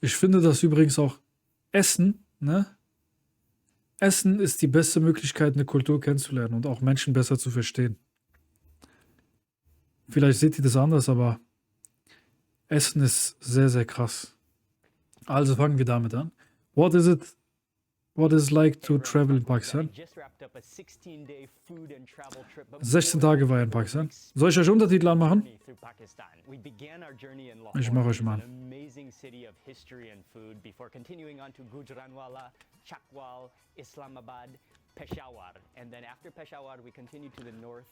Ich finde das übrigens auch Essen, ne? Essen ist die beste Möglichkeit, eine Kultur kennenzulernen und auch Menschen besser zu verstehen. Vielleicht seht ihr das anders, aber Essen ist sehr, sehr krass. Also fangen wir damit an. What is it like to travel in Pakistan? 16 Tage war er in Pakistan. Soll ich euch Untertitel anmachen? Ich mache euch mal an. Peshawar, and then after Peshawar we continued to the north,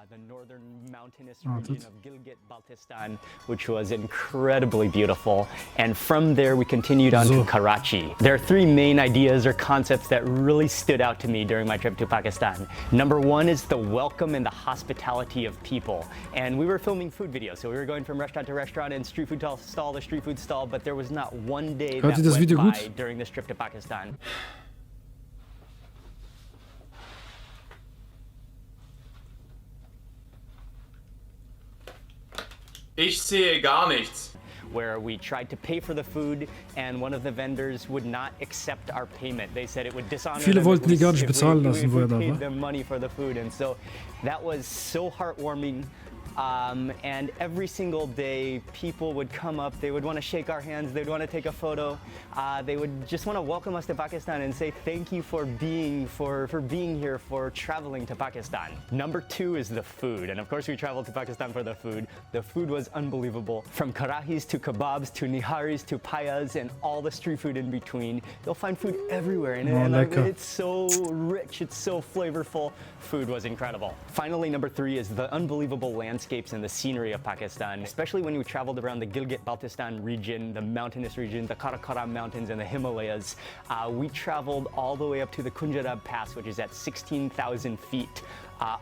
the northern mountainous region of Gilgit-Baltistan, which was incredibly beautiful, and from there we continued on to Karachi. There are three main ideas or concepts that really stood out to me during my trip to Pakistan. Number one is the welcome and the hospitality of people, and we were filming food videos, so we were going from restaurant to restaurant and street food stall to street food stall, but there was not one day that went by during this trip to Pakistan. Ich sehe gar nichts. Where we tried to pay for the food and one of the vendors would not accept our payment. They said it would dishonor Viele them wollten die gar nicht if bezahlen lassen, wo er da paid war. them money for the food, and so that was so heartwarming. And every single day, people would come up, they would want to shake our hands, they'd want to take a photo. They would just want to welcome us to Pakistan and say thank you for being here, for traveling to Pakistan. Number two is the food, and of course we traveled to Pakistan for the food. The food was unbelievable. From karahis to kebabs to niharis to payas and all the street food in between. You'll find food everywhere, and it's so rich, it's so flavorful. Food was incredible. Finally, number three is the unbelievable landscapes and the scenery of Pakistan, especially when we traveled around the Gilgit-Baltistan region, the mountainous region, the Karakoram Mountains and the Himalayas. We traveled all the way up to the Kunjarab Pass, which is at 16,000 feet.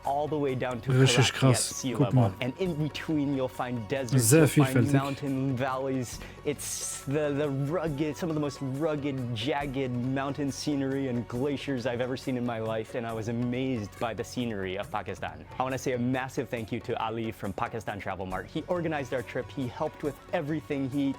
All the way down to Karachi at sea level. And in between you'll find deserts, you'll find mountain valleys. It's the rugged, some of the most rugged, jagged mountain scenery and glaciers I've ever seen in my life, and I was amazed by the scenery of Pakistan. I want to say a massive thank you to Ali from Pakistan Travel Mart. He organized our trip, he helped with everything, we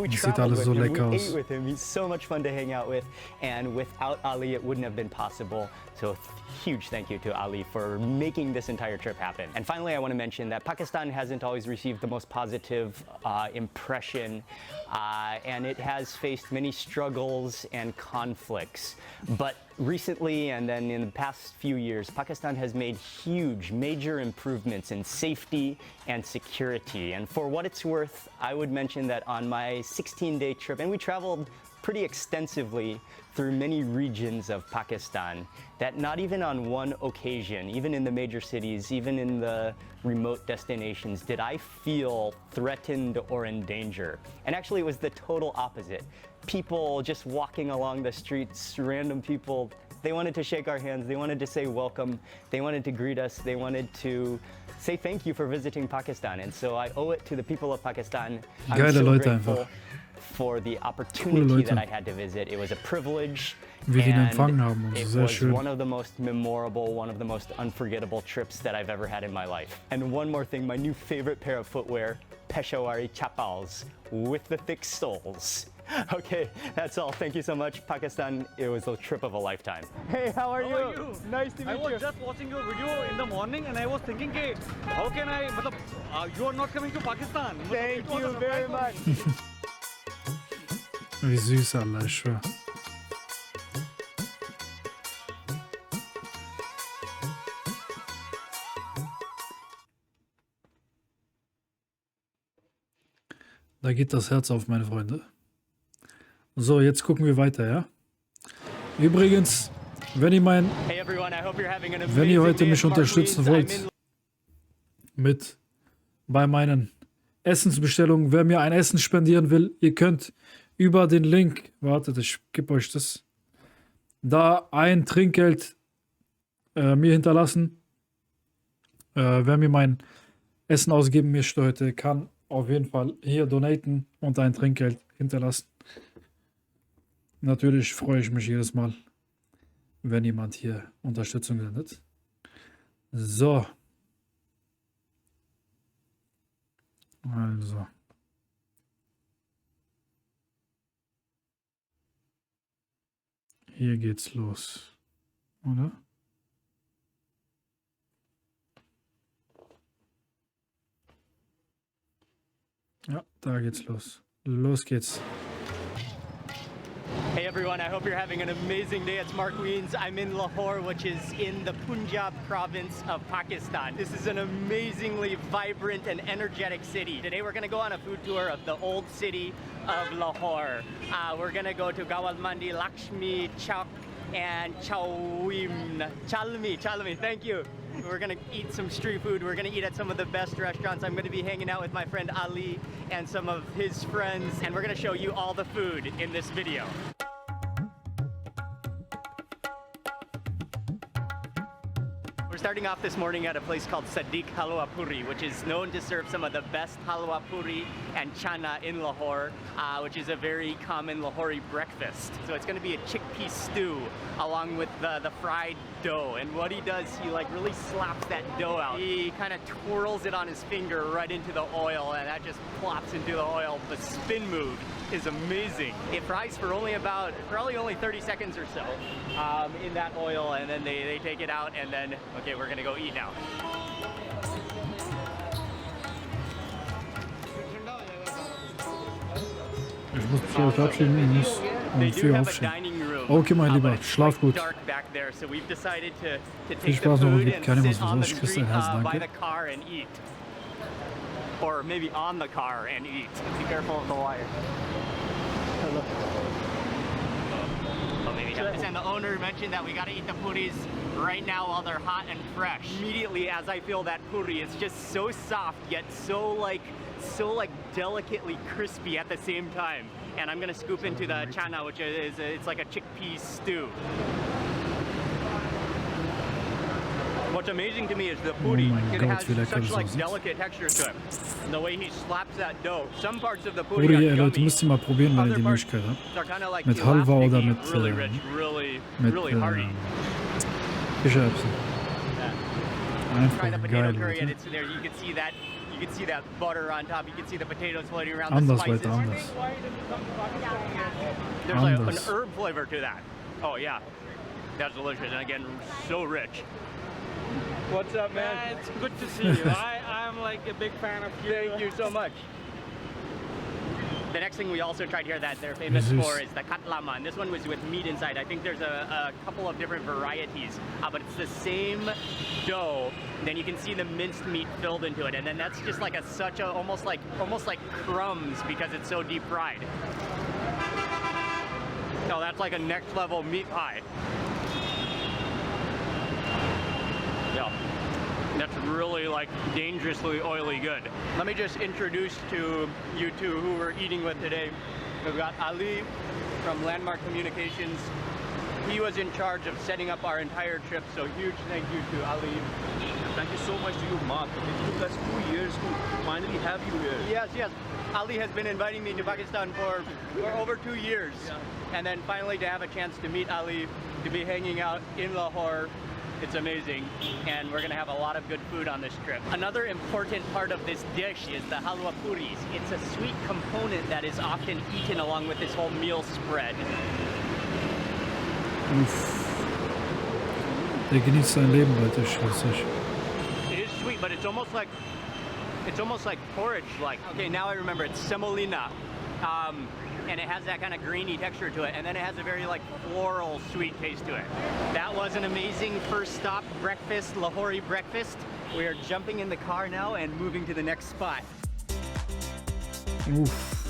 traveled with him, we ate with him, he's so much fun to hang out with, and without Ali it wouldn't have been possible. So huge thank you to Ali for making this entire trip happen. And finally, I want to mention that Pakistan hasn't always received the most positive impression, and it has faced many struggles and conflicts. But recently, and then in the past few years, Pakistan has made huge, major improvements in safety and security. And for what it's worth, I would mention that on my 16-day trip, and we traveled pretty extensively through many regions of Pakistan, that not even on one occasion, even in the major cities, even in the remote destinations, did I feel threatened or in danger. And actually it was the total opposite. People just walking along the streets, random people, they wanted to shake our hands, they wanted to say welcome, they wanted to greet us, they wanted to say thank you for visiting Pakistan. And so I owe it to the people of Pakistan. I'm so grateful for the opportunity that I had to visit. It was a privilege, and it was one of the most memorable, one of the most unforgettable trips that I've ever had in my life. And one more thing, my new favorite pair of footwear, Peshawari chappals with the thick soles. Okay, that's all. Thank you so much, Pakistan. It was a trip of a lifetime. Hey, how are you? Nice to meet you. I was just watching your video in the morning and I was thinking, hey, how can I, you are not coming to Pakistan. Thank you very much. Wie süß, Alter, ich schwör. Da geht das Herz auf, meine Freunde. So, jetzt gucken wir weiter, ja? Übrigens, wenn ihr heute mich unterstützen wollt bei meinen Essensbestellungen, wer mir ein Essen spendieren will, ihr könnt über den Link, wartet, ich gebe euch das, da ein Trinkgeld mir hinterlassen. Wer mir mein Essen ausgeben möchte heute, kann auf jeden Fall hier donaten und ein Trinkgeld hinterlassen. Natürlich freue ich mich jedes Mal, wenn jemand hier Unterstützung sendet. So. Also. Hier geht's los. Oder? Ja, da geht's los. Los geht's. Hey everyone, I hope you're having an amazing day. It's Mark Wiens. I'm in Lahore, which is in the Punjab province of Pakistan. This is an amazingly vibrant and energetic city. Today we're going to go on a food tour of the old city of Lahore. We're going to go to Gawal Mandi, Lakshmi Chowk, and Chalmi, thank you. We're gonna eat some street food. We're gonna eat at some of the best restaurants. I'm gonna be hanging out with my friend Ali and some of his friends, and we're gonna show you all the food in this video. We're starting off this morning at a place called Sadiq Halwa Puri, which is known to serve some of the best halwa puri and chana in Lahore, which is a very common Lahori breakfast. So it's going to be a chickpea stew along with the fried dough. And what he does, he like really slaps that dough out. He kind of twirls it on his finger right into the oil, and that just plops into the oil. The spin move is amazing. It fries for probably only 30 seconds or so in that oil, and then they take it out, and then, okay, we're gonna go eat now. Ich muss mich gleich verabschieden und muss um 4 Uhr aufstehen. Okay, mein Lieber, schlaf gut. Viel Spaß noch und gebt Kianimus was aus. Ich küsse dein Herz, danke. Or maybe on the car and eat. Be careful of the wire. And the owner mentioned that we gotta eat the puris right now while they're hot and fresh. Immediately as I feel that puri, it's just so soft yet so delicately crispy at the same time. And I'm gonna scoop into the chana, which is it's like a chickpea stew. What's amazing to me is the puri. It has such like delicate texture to it. And the way he slaps that dough. Some parts of the puri Puri, are Leute, gummy. müsst ihr mal probieren, wenn ihr die Möglichkeit habt. Mit Halwa oder mit Fischerbsen. Einfach geil, Leute. You can see that butter on top. You can see the potatoes floating around. Anders, the spices. weiter anders. There's like an herb flavor to that. Oh yeah, that's delicious, and again, so rich. What's up, man? Yeah, it's good to see you. I'm like a big fan of you. Thank you so much. The next thing we also tried here that they're famous for is the katlama, and this one was with meat inside. I think there's a couple of different varieties, but it's the same dough. Then you can see the minced meat filled into it, and then that's just like almost like crumbs because it's so deep fried. No, that's like a next level meat pie. Yeah. That's really like dangerously oily good. Let me just introduce to you two who we're eating with today. We've got Ali from Landmark Communications. He was in charge of setting up our entire trip, so huge thank you to Ali. Thank you so much to you, Mark. It took us 2 years to finally have you here. Yes, yes. Ali has been inviting me to Pakistan for over 2 years. Yeah. And then finally to have a chance to meet Ali, to be hanging out in Lahore. It's amazing, and we're gonna have a lot of good food on this trip. Another important part of this dish is the halwa puris. It's a sweet component that is often eaten along with this whole meal spread. Der genießt sein Leben, Leute, ich weiß nicht. It is sweet, but it's almost like porridge-like. Okay, now I remember. It's semolina, and it has that kind of greeny texture to it, and then it has a very like floral sweet taste to it. That was an amazing first stop breakfast, Lahori breakfast. We are jumping in the car now and moving to the next spot. Uff.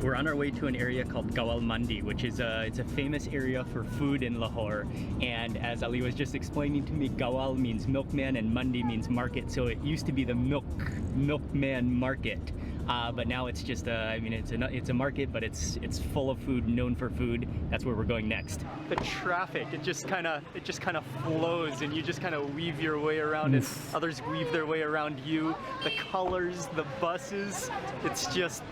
We're on our way to an area called Gawal Mandi, which is it's a famous area for food in Lahore. And as Ali was just explaining to me, Gawal means milkman and Mandi means market. So it used to be the milkman market But now it's just I mean, it's a market, but it's full of food, known for food. That's where we're going next. The traffic, it just kind of flows, and you just kind of weave your way around it. Others weave their way around you. The colors, the buses, it's just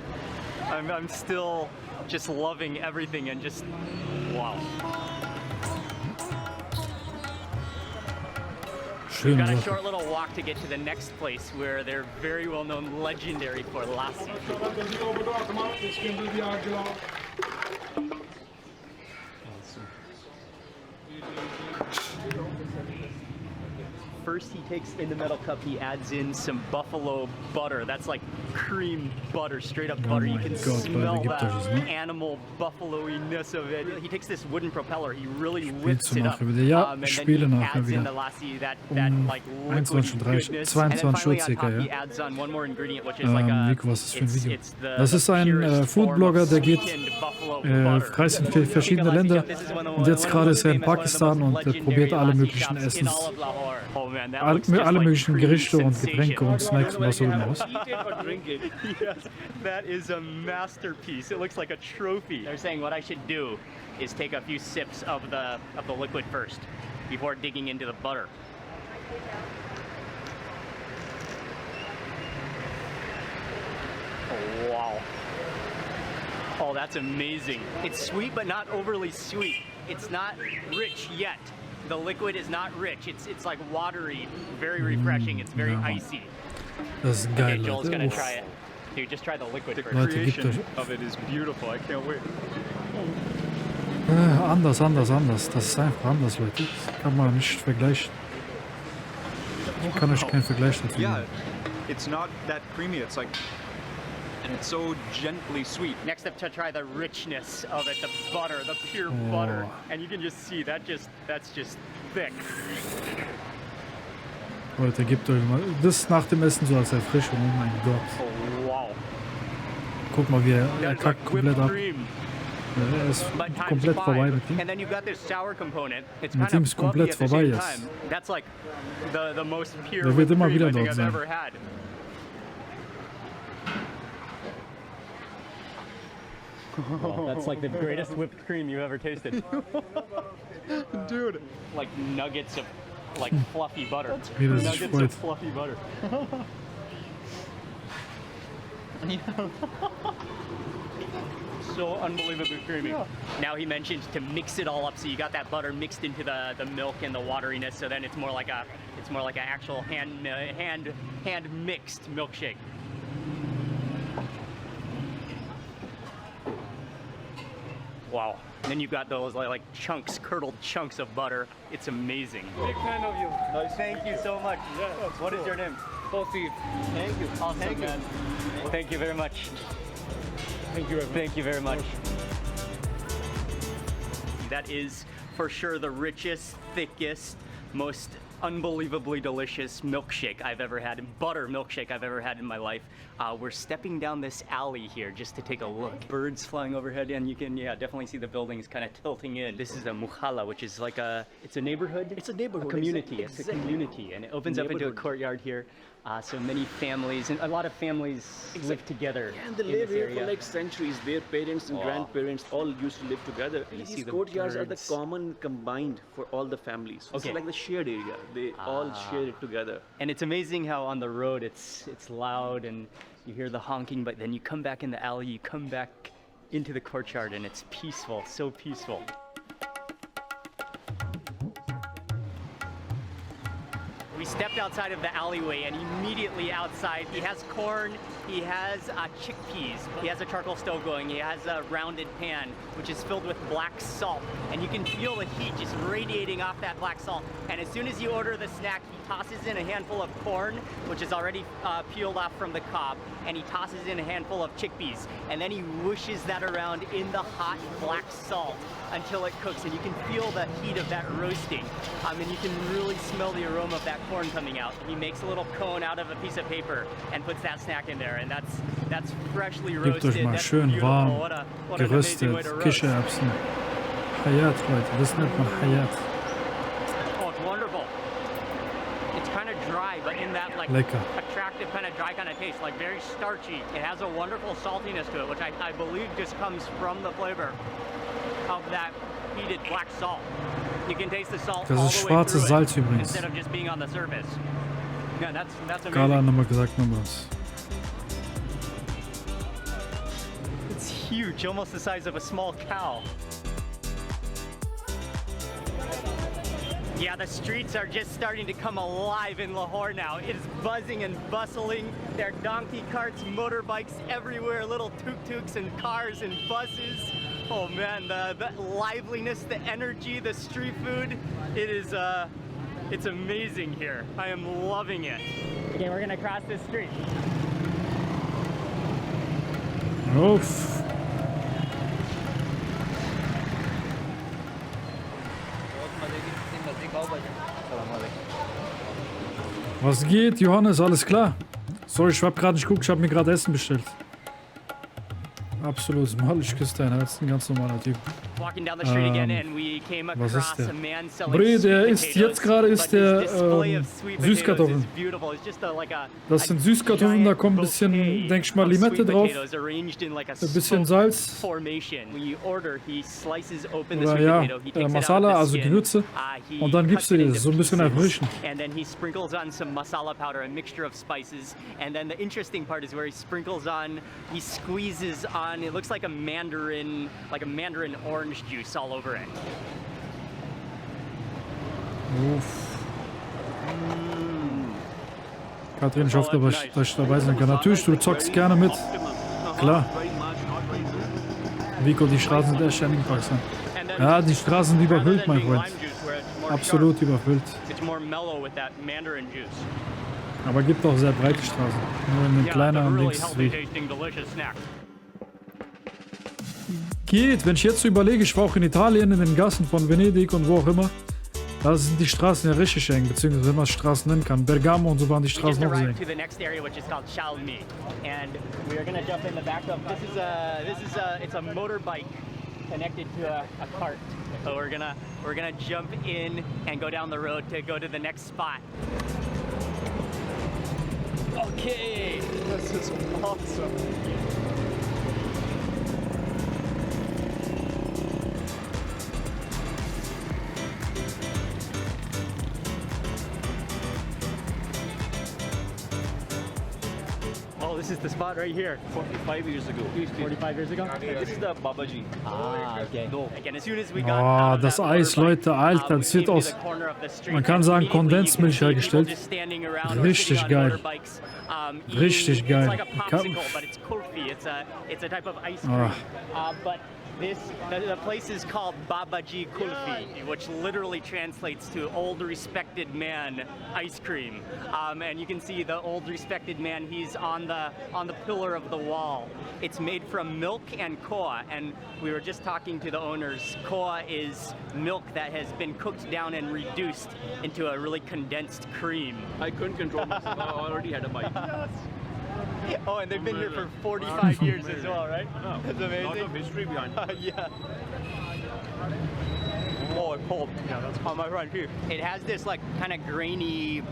I'm still just loving everything and just wow. We've got a short little walk to get to the next place where they're very well known, legendary for lassi. First, he takes in the metal cup, he adds in some buffalo butter. That's like cream butter, straight up butter. You can smell that animal buffalo-iness of it. He takes this wooden propeller, he really whips it up, and then he adds in the lassi, that like liquid goodness. And then finally on top, he adds on one more ingredient, which is like Das ist ein Foodblogger, der geht reist in verschiedene Länder und jetzt gerade ist er in Pakistan und probiert alle möglichen Essens. Alle möglichen Gerichte und Getränke und Snacks und was auch immer aus. Yes, that is a masterpiece. It looks like a trophy. They're saying what I should do is take a few sips of the liquid first before digging into the butter. Oh, wow. Oh, that's amazing. It's sweet, but not overly sweet. It's not rich yet. The liquid is not rich. It's like watery, very refreshing. It's very icy. Das ist geil, Okay, Joel's gonna Leute. try it. Dude, just try the liquid first. Leute, gibt euch... Of it is beautiful. I can't wait. Anders. Das ist einfach anders, Leute. Das kann man nicht vergleichen. Ich kann euch keinen Vergleich dazu Yeah, machen. it's not that creamy. It's like, and it's so gently sweet. Next up to try the richness of it, the butter, the pure butter. And you can just see that's just thick. Leute, gebt euch mal... Das nach dem Essen so als Erfrischung, oh mein Gott. Oh, wow. Guck mal, wie er That's kackt like komplett ab. cream. Er ist But times komplett vorbei 5. mit ihm. And then you've got this sour component. It's Mit kind ihm of ist komplett fluffy at the vorbei same jetzt. time. That's like the most pure Der wird whipped immer cream wieder I think dort I've sein. ever had. Oh, that's like the greatest whipped cream you've ever tasted. Dude. Like nuggets of like fluffy butter. Wie das sich Nuggets freut. of fluffy butter. So unbelievably creamy. Yeah. Now he mentioned to mix it all up, so you got that butter mixed into the milk and the wateriness, so then it's more like an actual hand mixed milkshake. Wow. And then you've got those like chunks, curdled chunks of butter. It's amazing. Big fan of you. Thank you so much. What is your name? VORSICHT. Thank you. Awesome, Thank you. man. Thank you very much. Thank you very much. Thank you very much. That is for sure the richest, thickest, most unbelievably delicious milkshake I've ever had, butter milkshake I've ever had in my life. We're stepping down this alley here just to take a look. Birds flying overhead, and you can, definitely see the buildings kind of tilting in. This is a muhala, which is like it's a neighborhood? It's a neighborhood. A community. Exactly. It's a community, and it opens up into a courtyard here. So many families, and a lot of families live together And they in live this here area. for like centuries. Their parents and grandparents all used to live together. You see These the courtyards are the birds. common combined for all the families. It's Okay. like the shared area. They all share it together. And it's amazing how on the road it's loud and you hear the honking, but then you come back in the alley, you come back into the courtyard, and it's peaceful, so peaceful. We stepped outside of the alleyway, and immediately outside he has corn, he has chickpeas, he has a charcoal stove going, he has a rounded pan which is filled with black salt, and you can feel the heat just radiating off that black salt. And as soon as you order the snack, he tosses in a handful of corn, which is already peeled off from the cob, and he tosses in a handful of chickpeas, and then he whooshes that around in the hot black salt until it cooks, and you can feel the heat of that roasting, and you can really smell the aroma of that corn coming out. He makes a little cone out of a piece of paper and puts that snack in there, and that's freshly Gebt roasted. euch mal That's schön beautiful. warm, What an amazing way to geröstet, roast. Kichererbsen. Hayat, Leute, das nennt man Hayat. Oh, it's wonderful. It's kind of dry, but in that like Lecker. attractive kind of dry kind of taste, like very starchy. It has a wonderful saltiness to it, which I believe just comes from the flavor of that heated black salt. You can taste the salt Das all ist the way schwarzes through Salz it, übrigens. instead of just being on the surface. Yeah, that's Carla hat amazing. nochmal gesagt, noch was. It's huge, almost the size of a small cow. Yeah, the streets are just starting to come alive in Lahore now. It is buzzing and bustling. There are donkey carts, motorbikes everywhere, little tuk-tuks and cars and buses. Oh man, the liveliness, the energy, the street food, it is, it's amazing here. I am loving it. Okay, we're gonna cross this street. Uff. Was geht, Johannes? Alles klar? Sorry, ich hab gerade nicht geguckt, ich habe mir gerade Essen bestellt. Absolut, mal, ich küsse dein Herz, ein ganz normaler Typ. Walking down the street again and we came Was ist across der? a man selling Bre, der sweet isst jetzt gerade potatoes, ist but der his display of sweet potatoes Süßkartoffeln. is beautiful. It's just like a Das sind Süßkartoffeln, da kommt ein bisschen, denke ich mal, Limette drauf. Ein bisschen Salz. Oder ja, Masala, also Gewürze. Und dann gibst du dir das so ein bisschen erfrischen. And then he sprinkles on some masala powder, a mixture of spices. And then the interesting part is where he sprinkles on, he squeezes on, it looks like a mandarin orange juice all over it. Uff. Katrin, ich hoffe, dass ich dabei sein kann. Natürlich, du zockst gerne mit. Klar. Vico, die Straßen sind echt ständig in Pakistan. Ja, die Straßen sind überfüllt, mein Freund. Absolut überfüllt. Aber gibt auch sehr breite Straßen. Nur in den kleineren Dings. Geht, wenn ich jetzt so überlege, ich war auch in Italien, in den Gassen von Venedig und wo auch immer. Da sind die Straßen ja richtig eng, beziehungsweise wenn man Straßen nennen kann. Bergamo und so waren die Straßen auch sehr eng. It's a motorbike connected to a cart. So we're gonna jump in and go down the road to go to the next spot. Okay, this is awesome. Oh, this is the spot right here. 45 years ago. 45 years ago? This is the Babaji. Ah, okay. Again, as soon as we got Oh, out of das that Eis, motorbike, Leute, Alter, das wird aus, man kann sagen, Kondensmilch hergestellt. Richtig geil. Richtig geil. The place is called Babaji Kulfi, which literally translates to old respected man ice cream. And you can see the old respected man, he's on the pillar of the wall. It's made from milk and koa, and we were just talking to the owners. Koa is milk that has been cooked down and reduced into a really condensed cream. I couldn't control myself. I already had a bite. Oh, and they've been here for 45 years as well, right? That's amazing. A lot of history behind it. Yeah. Oh, it's cold. Yeah, that's on my front too. It has this like kind of grainy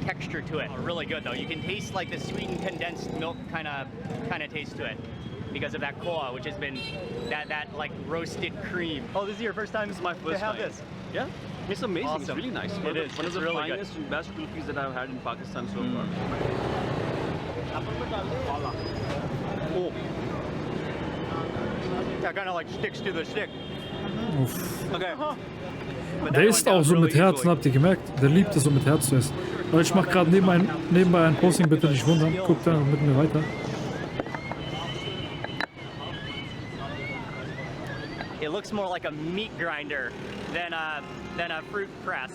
texture to it. Really good though. You can taste like the sweetened condensed milk kind of taste to it because of that koa, which has been that like roasted cream. Oh, this is your first time? This is my first to have time. this. Yeah, it's amazing. Awesome. It's really nice. It is. One of the really finest and best kulfis that I've had in Pakistan so far. Oh. That kind of like sticks to the stick. Uff. Okay. Der isst auch so mit Herzen, habt ihr gemerkt? Der liebt es so mit Herz zu essen. Leute, ich mach gerade nebenbei ein Posting, bitte nicht wundern. Guckt einfach mit mir weiter. It looks more like a meat grinder than a fruit press.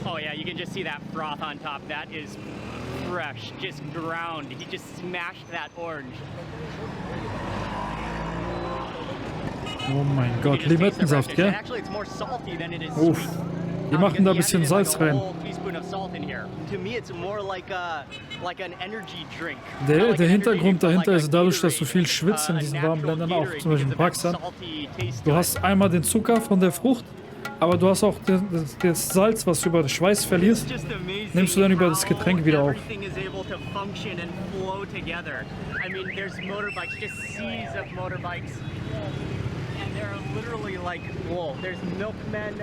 Oh yeah, you can just see that froth on top. That is fresh, just ground. He just smashed that orange. Oh mein Gott, Limettensaft, gell? Uff, die machen da ein bisschen Salz rein. teaspoon of salt in here. To me, it's more like an energy drink. Der Hintergrund dahinter ist dadurch, dass du viel schwitzt in diesen warmen Ländern, auch zum Beispiel in Pakistan. Du hast einmal den Zucker von der Frucht, aber du hast auch das Salz, was du über den Schweiß verlierst, nimmst du dann über das Getränk wieder auf. I mean, there's motorbikes, just seas of motorbikes, and they're literally like, whoa, there's milkmen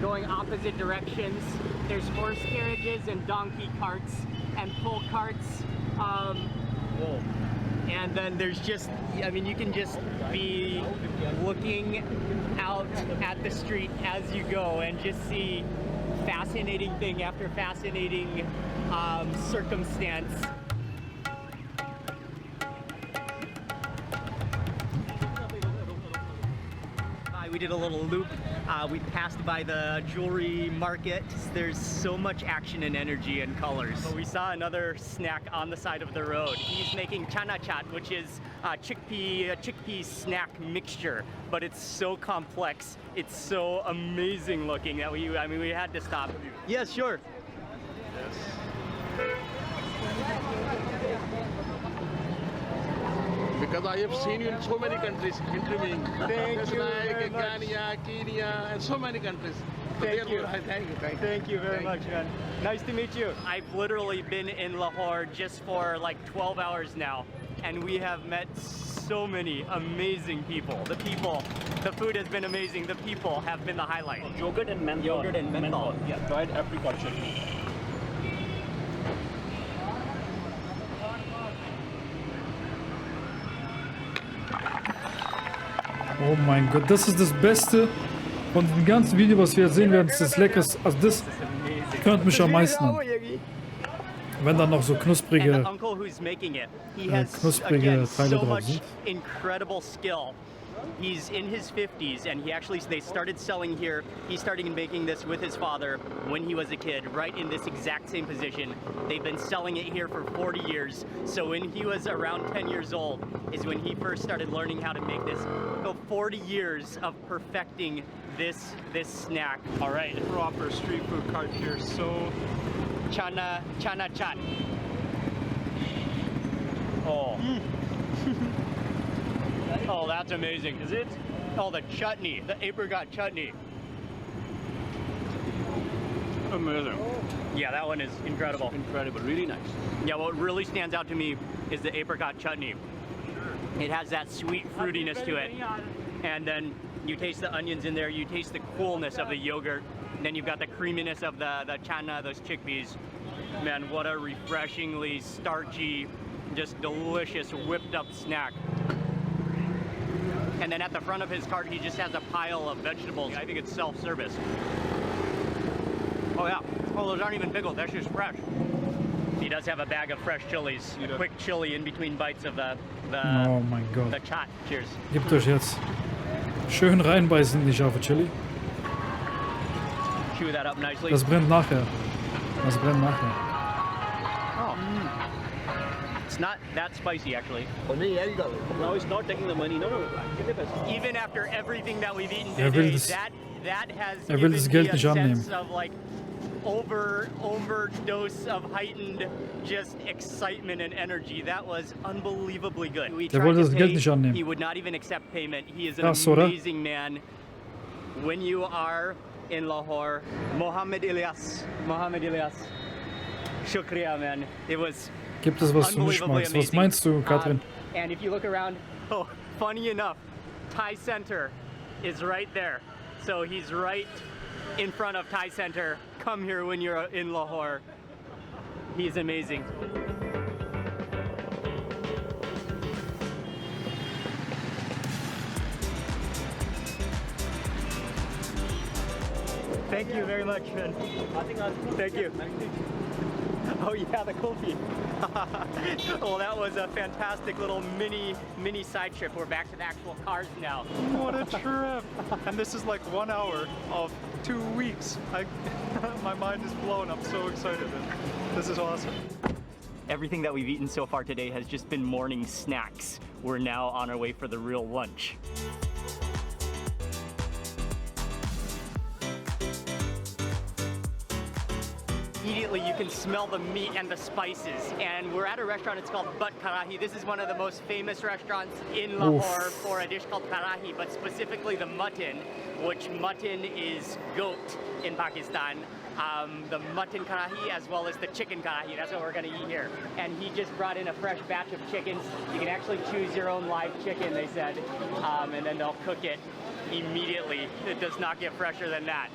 going opposite directions, there's horse carriages and donkey carts and pull carts, whoa. And then there's just, I mean, you can just be looking out at the street as you go and just see fascinating thing after fascinating circumstance. We did a little loop. We passed by the jewelry market. There's so much action and energy and colors. But we saw another snack on the side of the road. He's making chana chat, which is a chickpea snack mixture. But it's so complex. It's so amazing looking that we had to stop. Yes, sure. Because I have seen you in so many countries interviewing. Thank you very much. Kenya, and so many countries. Thank you. Thank you very much, man. Nice to meet you. I've literally been in Lahore just for like 12 hours now, and we have met so many amazing people. The food has been amazing. The people have been the highlight. Yogurt and menthol. Yogurt and menthol. Yeah, dried apricot chutney. Oh mein Gott, das ist das Beste von dem ganzen Video, was wir jetzt sehen werden. Das ist das Leckerste. Also das könnte mich am meisten an. Wenn dann noch so knusprige Teile drauf sind. Incredible skill. He's in his 50s, and they started selling here. He started making this with his father when he was a kid, right in this exact same position. They've been selling it here for 40 years. So when he was around 10 years old is when he first started learning how to make this. So 40 years of perfecting this snack. All right. Proper street food cart here. So Chana chat. Oh. Oh, that's amazing. Is it? Oh, the chutney, the apricot chutney. amazing. Yeah, that one is incredible. Incredible, really nice. Yeah, what really stands out to me is the apricot chutney. It has that sweet fruitiness to it. And then you taste the onions in there, you taste the coolness of the yogurt, then you've got the creaminess of the chana, those chickpeas. Man, what a refreshingly starchy, just delicious whipped up snack. And then at the front of his cart, he just has a pile of vegetables. I think it's self-service. Oh yeah, oh those aren't even pickled, that's just fresh. He does have a bag of fresh chilies, a quick chili in between bites of the oh mein Gott. the chat. Cheers. Gebt euch jetzt schön reinbeißen in die scharfe Chili. Chew that up nicely. Das brennt nachher. Das brennt nachher. Oh. It's not that spicy actually. Now it's not taking the money. No. Even after everything that we've eaten will today, das- that has will das given Geld me nicht a annehmen. sense of like overdose of heightened just excitement and energy. That was unbelievably good. We Der tried wollte to das Geld pay, nicht annehmen. he would not even accept payment. He is an Krass, oder? amazing man. When you are in Lahore, Mohammed Ilyas. Shukriya, man. It was Gibt es was du nicht unbelievably magst? Was amazing. meinst du, Katrin? And if you look around, oh, funny enough, Thai Center is right there. So he's right in front of Thai Center. Come here when you're in Lahore. He's amazing. Thank you very much, man. Thank you. Oh yeah, the kulfi. Well, that was a fantastic little mini side trip. We're back to the actual cars now. What a trip! And this is like 1 hour of 2 weeks. My mind is blown. I'm so excited. This is awesome. Everything that we've eaten so far today has just been morning snacks. We're now on our way for the real lunch. immediately you can smell the meat and the spices. And we're at a restaurant, it's called Butt Karahi. This is one of the most famous restaurants in Lahore for a dish called karahi, but specifically the mutton, which mutton is goat in Pakistan. The mutton karahi as well as the chicken karahi. That's what we're gonna eat here. And he just brought in a fresh batch of chickens. You can actually choose your own live chicken, they said, and then they'll cook it immediately. It does not get fresher than that.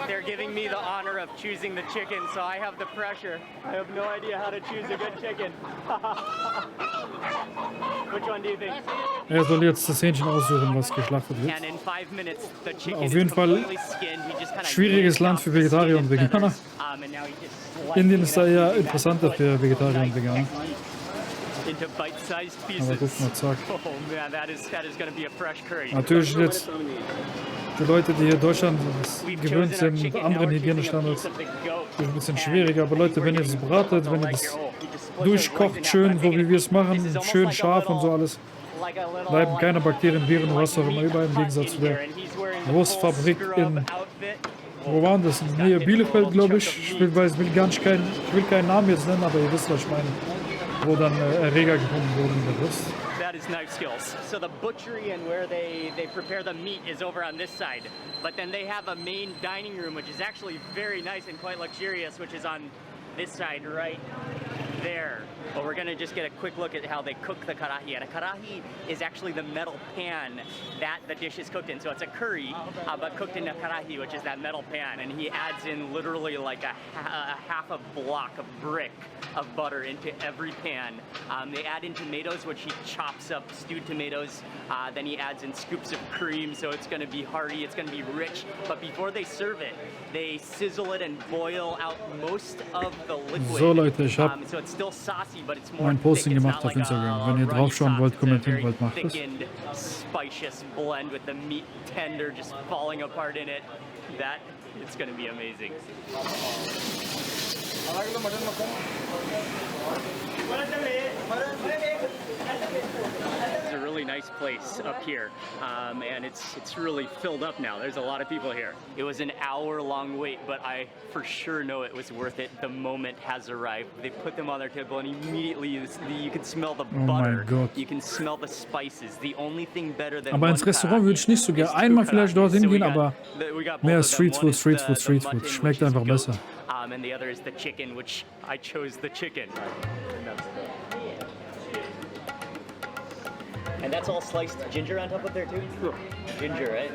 They're giving me the honor of choosing the chicken, so I have the pressure. I have no idea how to choose a good chicken. Which one do you think? Er soll jetzt das Hähnchen aussuchen, was geschlachtet wird. And in 5 minutes, the chicken Auf jeden Fall schwieriges Land für Vegetarier und Veganer. Indien ist da eher interessanter für Vegetarier und Veganer. Into bite-sized pieces. Aber guck mal, zack. Oh man, that is going to be a fresh curry. Natürlich jetzt für Leute, die hier in Deutschland gewöhnt sind mit anderen Hygienestandards, ist ein bisschen schwieriger. Aber Leute, wenn ihr das bratet, wenn ihr das durchkocht, schön, so wie wir es machen, schön scharf und so alles, bleiben keine Bakterien, Viren, was auch immer über, im Gegensatz zu der Wurstfabrik in, wo waren das? In der Nähe Bielefeld, glaube ich. Ich will keinen Namen jetzt nennen, aber ihr wisst, was ich meine. Wo dann Erreger gefunden wurden in der Wurst. That is knife skills. So the butchery and where they prepare the meat is over on this side. But then they have a main dining room, which is actually very nice and quite luxurious, which is on this side right there. But we're gonna just get a quick look at how they cook the karahi. And a karahi is actually the metal pan that the dish is cooked in. So it's a curry, but cooked in a karahi, which is that metal pan. And he adds in literally like a half a block of brick of butter into every pan. They add in tomatoes, which he chops up, stewed tomatoes. Then he adds in scoops of cream, so it's gonna be hearty, it's gonna be rich. But before they serve it, they sizzle it and boil out most of the liquid. So Leute, ich habe So it's still saucy, but it's more ein Posting gemacht auf Instagram. Wenn ihr draufschauen wollt, kommentieren wollt, macht es. Spicious blend with the meat tender just falling apart in it. That it's going to be amazing. It's a really nice place up here, and it's really filled up now. There's a lot of people here. It was an hour-long wait, but I for sure know it was worth it. The moment has arrived. They put them on their table, and immediately you can smell the butter. You can smell the spices. The only thing better than aber ins Restaurant würde ich nicht so gerne einmal vielleicht dorthin gehen, aber mehr Streetfood. Schmeckt einfach besser. And the other is the chicken, which I chose the chicken. And that's all sliced ginger on top of there too? Ginger, right?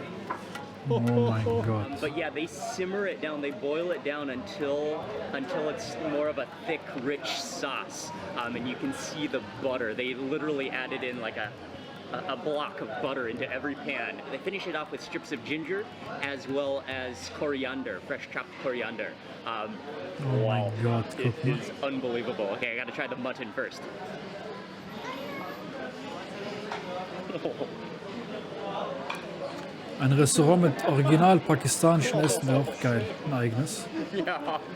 Oh my God. But yeah, they simmer it down, they boil it down until it's more of a thick, rich sauce. And you can see the butter. They literally added in like a block of butter into every pan. They finish it off with strips of ginger as well as coriander, fresh chopped coriander. Oh my God, it is unbelievable. Okay, I gotta try the mutton first. Ein Restaurant mit original pakistanischen Essen wäre auch geil, ein eigenes.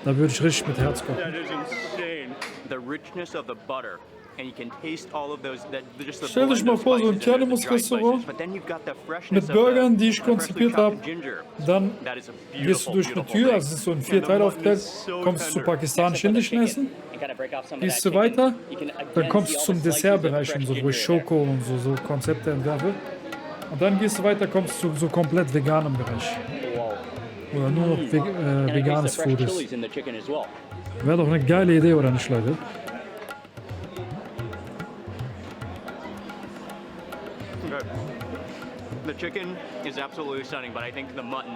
Da würde ich richtig mit Herz kochen. That is insane. The richness of the butter. And you can taste all of those, just the Stell dich mal vor, so ein Kianimus Restaurant mit Burgern, die ich konzipiert habe. Dann gehst du durch eine Tür, also es ist so in 4 Teile aufgeteilt, kommst zu pakistanisch-indischen Essen, gehst du weiter, dann kommst du zum Dessertbereich und so, wo ich Schoko und so Konzepte entwerfe. Und dann gehst du weiter, kommst du so komplett veganem Bereich. Oder nur noch veganes Food ist. Wäre doch eine geile Idee, oder nicht, Leute? The chicken is absolutely stunning, but I think the mutton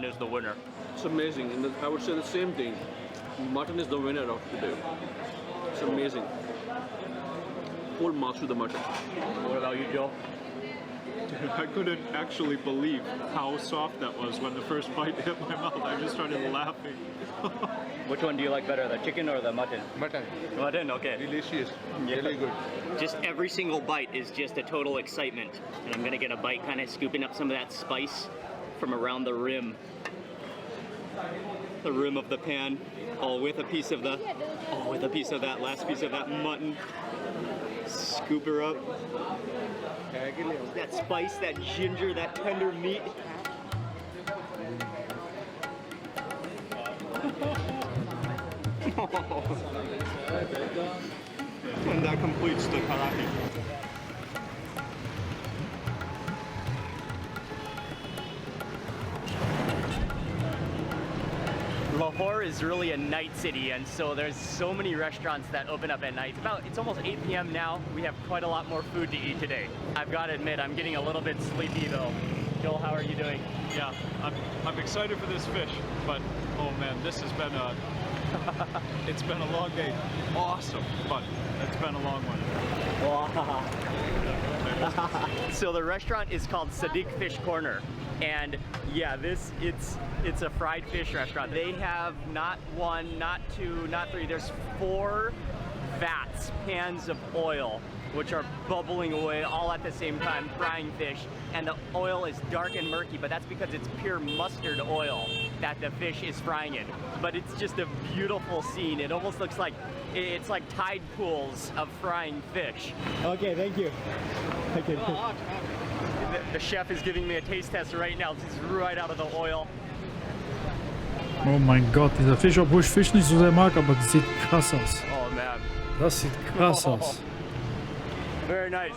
is the winner. It's amazing, and I would say the same thing. Mutton is the winner of today. It's amazing. Full marks to the mutton. What about you, Joe? I couldn't actually believe how soft that was when the first bite hit my mouth. I just started laughing. Which one do you like better, the chicken or the mutton? Mutton. Mutton, okay. Delicious. Yeah. Really good. Just every single bite is just a total excitement. And I'm gonna get a bite kind of scooping up some of that spice from around the rim. The rim of the pan. With a piece of that last piece of that mutton. Scoop her up. That spice, that ginger, that tender meat. And that completes the karahi. Lahore is really a night city, and so there's so many restaurants that open up at night. It's almost 8 p.m. now. We have quite a lot more food to eat today. I've got to admit, I'm getting a little bit sleepy though. Joel, how are you doing? Yeah, I'm excited for this fish, but oh man, this has been it's been a long day. Awesome, but it's been a long one. So the restaurant is called Sadiq Fish Corner, and yeah, it's a fried fish restaurant. They have not one, not two, not three. There's 4 pans of oil, which are bubbling away all at the same time, frying fish. And the oil is dark and murky, but that's because it's pure mustard oil that the fish is frying in. But it's just a beautiful scene. It almost looks like, it's like tide pools of frying fish. Okay, thank you. Okay. The chef is giving me a taste test right now. This is right out of the oil. Oh mein Gott, dieser Fisch, obwohl ich Fisch nicht so sehr mag, aber das sieht krass aus. Oh man. Das sieht krass aus. Very nice.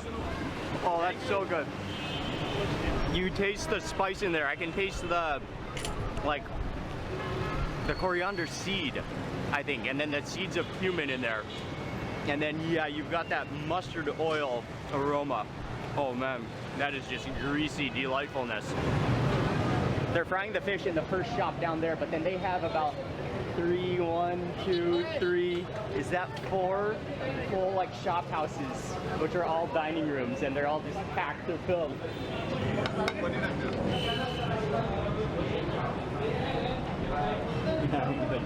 Oh, that's so good. You taste the spice in there. I can taste the coriander seed, I think, and then the seeds of cumin in there. And then yeah, you've got that mustard oil aroma. Oh man, that is just greasy delightfulness. They're frying the fish in the first shop down there, but then they have about 3, 1, 2, 3, is that 4 full like shop houses, which are all dining rooms, and they're all just packed to fill.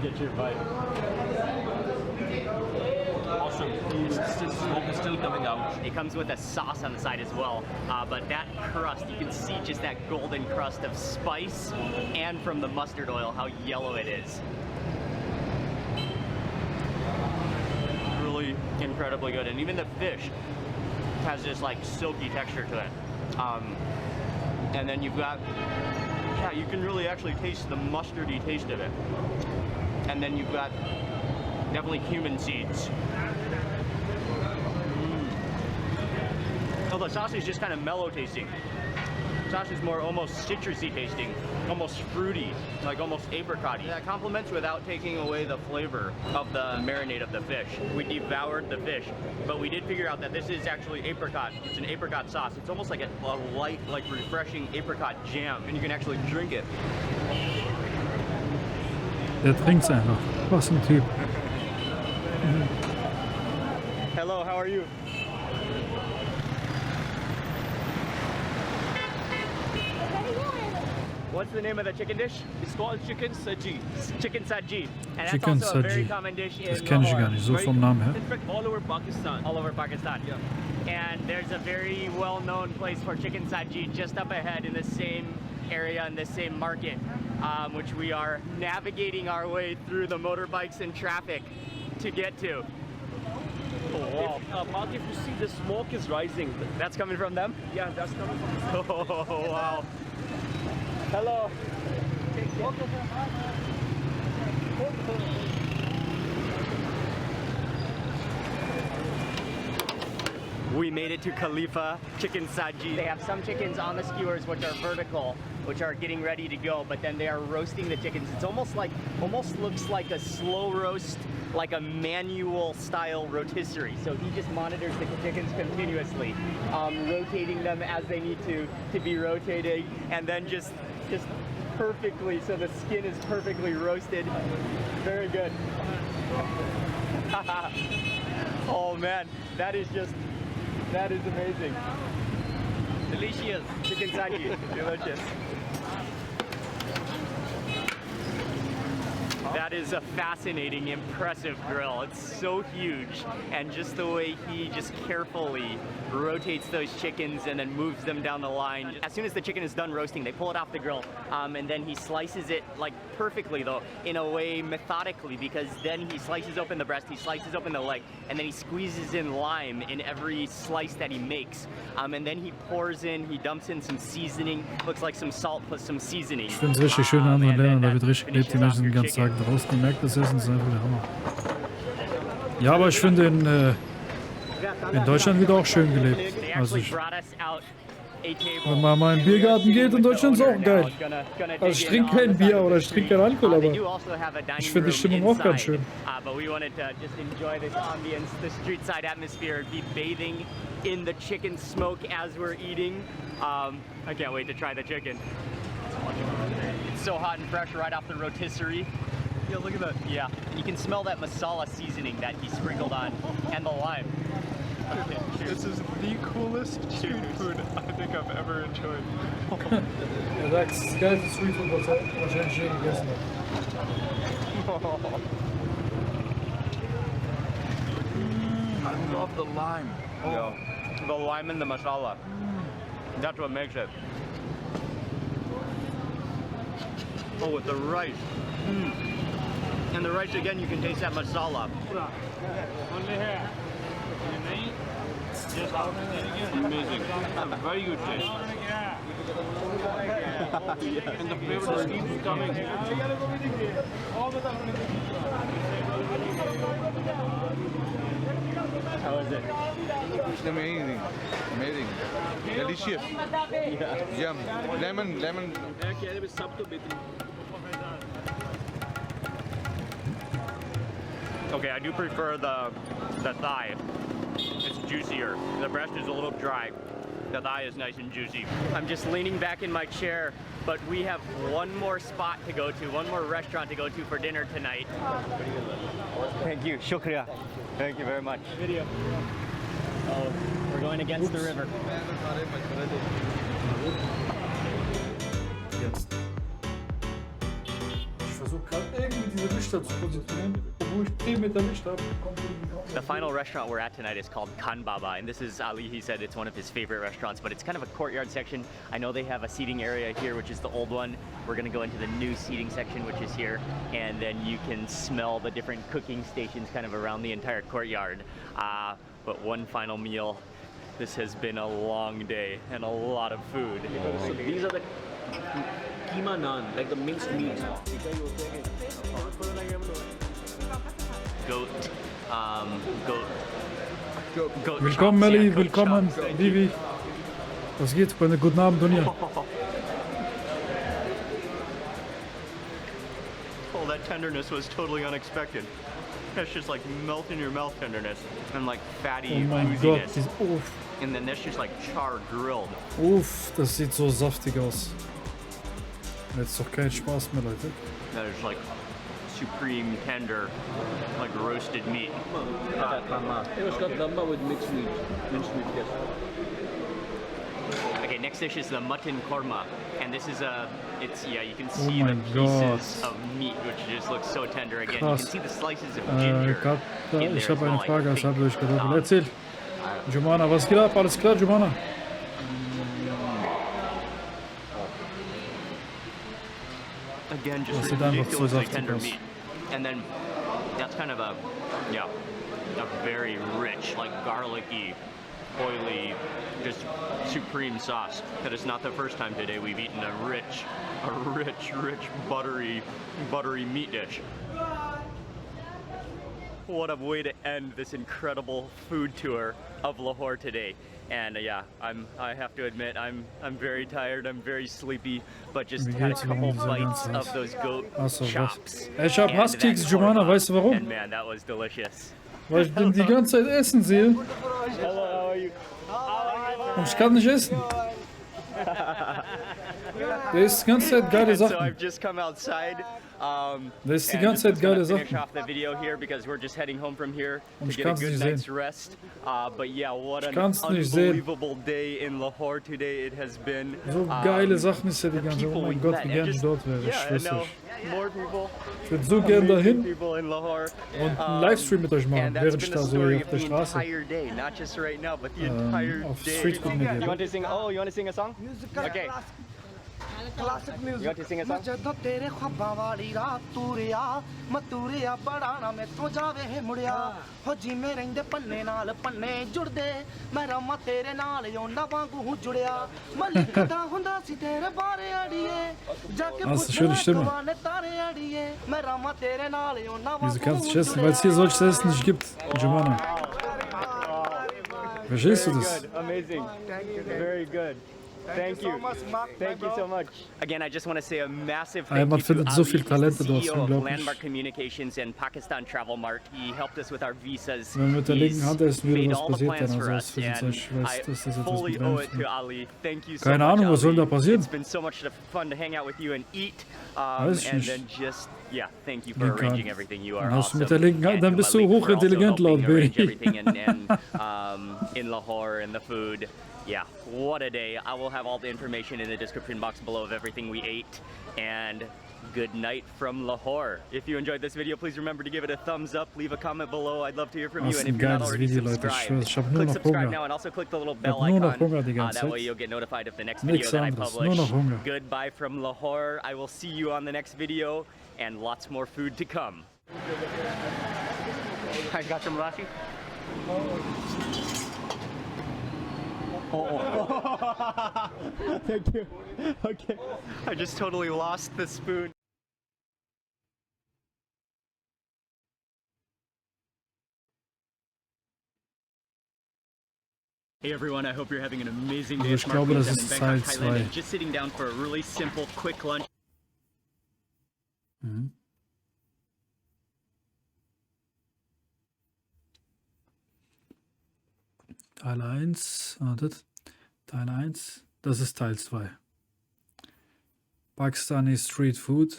Get your bite. Awesome. Smoke is still coming out. It comes with a sauce on the side as well, but that crust, you can see just that golden crust of spice and from the mustard oil, how yellow it is. Really incredibly good, and even the fish has this like silky texture to it. And then you've got, yeah, you can really actually taste the mustardy taste of it. And then you've got definitely cumin seeds. So the sauce is just kind of mellow tasting. Sauce is more almost citrusy tasting, almost fruity, like almost apricot-y. That complements without taking away the flavor of the marinade of the fish. We devoured the fish, but we did figure out that this is actually apricot. It's an apricot sauce. It's almost like a light, like refreshing apricot jam, and you can actually drink it. Der trinkt's einfach. Was ein Typ. Hello, how are you? What's the name of the chicken dish? It's called chicken saji. Chicken saji. And that's Chicken also a very saji. common dish in Das kenne ich gar nicht, so vom Namen her. In fact, all over Pakistan. All over Pakistan. Yeah. And there's a very well-known place for chicken saji just up ahead in the same area, in the same market, which we are navigating our way through the motorbikes and traffic to get to. Oh, wow. Mark, if you see the smoke is rising. That's coming from them? Yeah, that's coming from the Oh, wow. Hello. We made it to Khalifa Chicken Saji. They have some chickens on the skewers which are vertical, which are getting ready to go, but then they are roasting the chickens. It's almost looks like a slow roast, like a manual style rotisserie. So he just monitors the chickens continuously, rotating them as they need to be rotating, and then just perfectly, so the skin is perfectly roasted. Very good. Oh man, that is amazing. Delicious. Chicken saji, delicious. That is a fascinating, impressive grill. It's so huge, and just the way he just carefully rotates those chickens and then moves them down the line. As soon as the chicken is done roasting, they pull it off the grill, and then he slices it like perfectly though, in a way methodically, because then he slices open the breast, he slices open the leg, and then he squeezes in lime in every slice that he makes. And then he dumps in some seasoning, looks like some salt plus some seasoning. Ich finde es richtig schön in anderen Ländern, da wird richtig gelebt, die Menschen sind den ganzen Tag draußen. Man merkt, das Essen ist einfach der Hammer. Ja, aber ich finde in Deutschland wird auch schön gelebt. Also wenn man mal in den Biergarten geht in Deutschland ist auch geil. Also ich trinke kein Bier oder ich trinke keinen Alkohol, aber ich finde die Stimmung auch ganz schön. But we wanted to just enjoy this ambience, the street side atmosphere, be bathing in the chicken smoke as we're eating. I can't wait to try the chicken. It's so hot and fresh right off the rotisserie. Yeah, look at that. Yeah, you can smell that masala seasoning that he sprinkled on, and the lime. Okay, This is the coolest street food I think I've ever enjoyed. Er sagt, das ist das geilste Streetfood, was er wahrscheinlich je gegessen hat. I love the lime. Yeah, the lime and the masala. That's what makes it. Oh, with the rice. And the rice again, you can taste that masala. Amazing. A very good taste. And the flavor just keeps coming. How is it? It's amazing. Amazing. Delicious. Yum. Lemon. Okay, I do prefer the thigh. It's juicier. The breast is a little dry. The thigh is nice and juicy. I'm just leaning back in my chair, but we have one more spot to go to, one more restaurant to go to for dinner tonight. Thank you. Shukriya. Thank you very much. Video. Oh, we're going against the river. Ich versuche gerade irgendwie diese Lichter zu positionieren, obwohl ich 10 Meter Licht habe. The final restaurant we're at tonight is called Khan Baba, and this is Ali. He said it's one of his favorite restaurants, but it's kind of a courtyard section. I know they have a seating area here, which is the old one. We're gonna go into the new seating section, which is here, and then you can smell the different cooking stations kind of around the entire courtyard. But one final meal. This has been a long day and a lot of food. So these are the keema naan, like the minced meat. Goat. Willkommen Melli, willkommen Vivi. Was geht? Guten Abend, Dunja. Oh, that tenderness was totally unexpected. That's just like melt in your mouth tenderness and like fatty Oh mein Gott, ooziness. And then that's just like char grilled. Uff, das sieht so saftig aus. Jetzt doch kein Spaß mehr, Leute. That is like supreme tender, like roasted meat. It was got damba with minced meat, yes. Okay, next dish is the mutton korma, and this is you can see Oh the my pieces God. of meat, which just looks so tender. Again, Krass. you can see the slices of ginger. In Ich there habe as eine well, Frage, I das habe think. ich gedacht. Erzähl. Jumana, was geht ab? Alles klar, Jumana? Again, just Das sieht einfach so ridiculously saftig tender aus. meat, and then that's kind of a very rich, like garlicky, oily, just supreme sauce. That is not the first time today we've eaten a rich, buttery meat dish. What a way to end this incredible food tour of Lahore today. And yeah, I have to admit, I'm very tired, I'm very sleepy, but just Wie had a geht's couple Ihnen diese bites ganze of Zeit? those goat Achso, was? chops. Ich hab and Hasskeks, that Jumana, korma. weißt du warum? And man, that was delicious. Weil ich den die ganze Zeit essen sehe Hello, how are you? und ich kann nicht essen. Der isst die ganze Zeit geile So Sachen. I've just come outside. Der isst die and ganze Zeit just gonna geile finish Sachen. off the video here because we're just heading home from here Und to ich get a kann's good nicht night's sehen. rest. But yeah, what an kann's nicht sehen. unbelievable day in Lahore today it has been. So geile Sachen ist ja die ganze Zeit. Oh people mein we Gott, met wie and gerne ich just- dort wäre. Ich Yeah, schwör's no, euch. more people. Ich würde so gern Amazing dahin people in Lahore. und einen Livestream mit euch machen, And that's während been ich the da so story hier auf of der the Straße entire day, not just right now, but the entire auf day. Streetfood Media You bin. want to sing? Oh, you want to sing a song? Okay. Classic music. You want to sing a song? ਜਦੋਂ ਤੇਰੇ ਖੁਆਬਾਂ ਵਾਲੀ ਰਾਤ ਤੂਰਿਆ ਮਤੂਰਿਆ ਬੜਾ ਨਾ ਮੈਥੋਂ ਜਾਵੇ ਮੁੜਿਆ ਹੋ ਜਿਵੇਂ ਰਹਿੰਦੇ ਪੰਨੇ ਨਾਲ ਪੰਨੇ ਜੁੜਦੇ ਮੈਂ ਰਾਮਾ ਤੇਰੇ ਨਾਲ ਉਹਨਾਂ ਵਾਂਗੂ ਜੁੜਿਆ ਮੈਂ ਲਿਖਦਾ ਹੁੰਦਾ ਸੀ ਤੇਰੇ ਬਾਰੇ ਅੜੀਏ ਜਾ ਕੇ ਪੁੱਛਣਾ ਨੇ ਤਾਰੇ ਅੜੀਏ ਮੈਂ ਰਾਮਾ ਤੇਰੇ ਨਾਲ ਉਹਨਾਂ Wieso kannst du essen? Weil es hier solches Essen nicht gibt, Giovanna. Verstehst du das? Amazing. Very good. Thank you. Thank you so much. Again, I just want to say a massive thank you to so viel Talente the dort, CEO of unglaublich. Landmark Communications and Pakistan Travel Mart. He helped us with our visas. Wenn mit der linken Hand essen würde, made was all the passiert plans dann? for Also us, für den and Zeug, ich weiß, dass das etwas fully mit owe it to reinfällt. Ali. Thank you so Keine much, Ahnung, was soll Ali. da passieren? It's been so much fun to hang out with you and eat. Weiß ich And nicht. then just, yeah, thank you for arranging everything. You are Dann hast du awesome. mit der linken Hand, dann And bist du Malik for also hochintelligent laut helping arrange Baby. everything in Lahore and the food. Yeah, what a day. I will have all the information in the description box below of everything we ate. And good night from Lahore. If you enjoyed this video, please remember to give it a thumbs up, leave a comment below. I'd love to hear from you. Das And ist if ein you're not geiles already Video, Leute. Ich subscribed, schwöre, ich hab nur click noch subscribe Hunger. now and also click the little Ich bell hab nur noch icon. Hunger die ganze That way Zeit. you'll get notified of the next video Nichts that I anderes, publish. nur noch Hunger. Goodbye from Lahore. I will see you on the next video and lots more food to come. I got some lassi. Thank you. Okay. I just totally lost the spoon. Hey everyone, I hope you're having an amazing day. Ich glaube, das I'm ist in Teil Bangkok, Thailand, 2. and just sitting down for a really simple, quick lunch. Mhm. Teil 1, wartet. Teil 1, das ist Teil 2. Pakistani Street Food.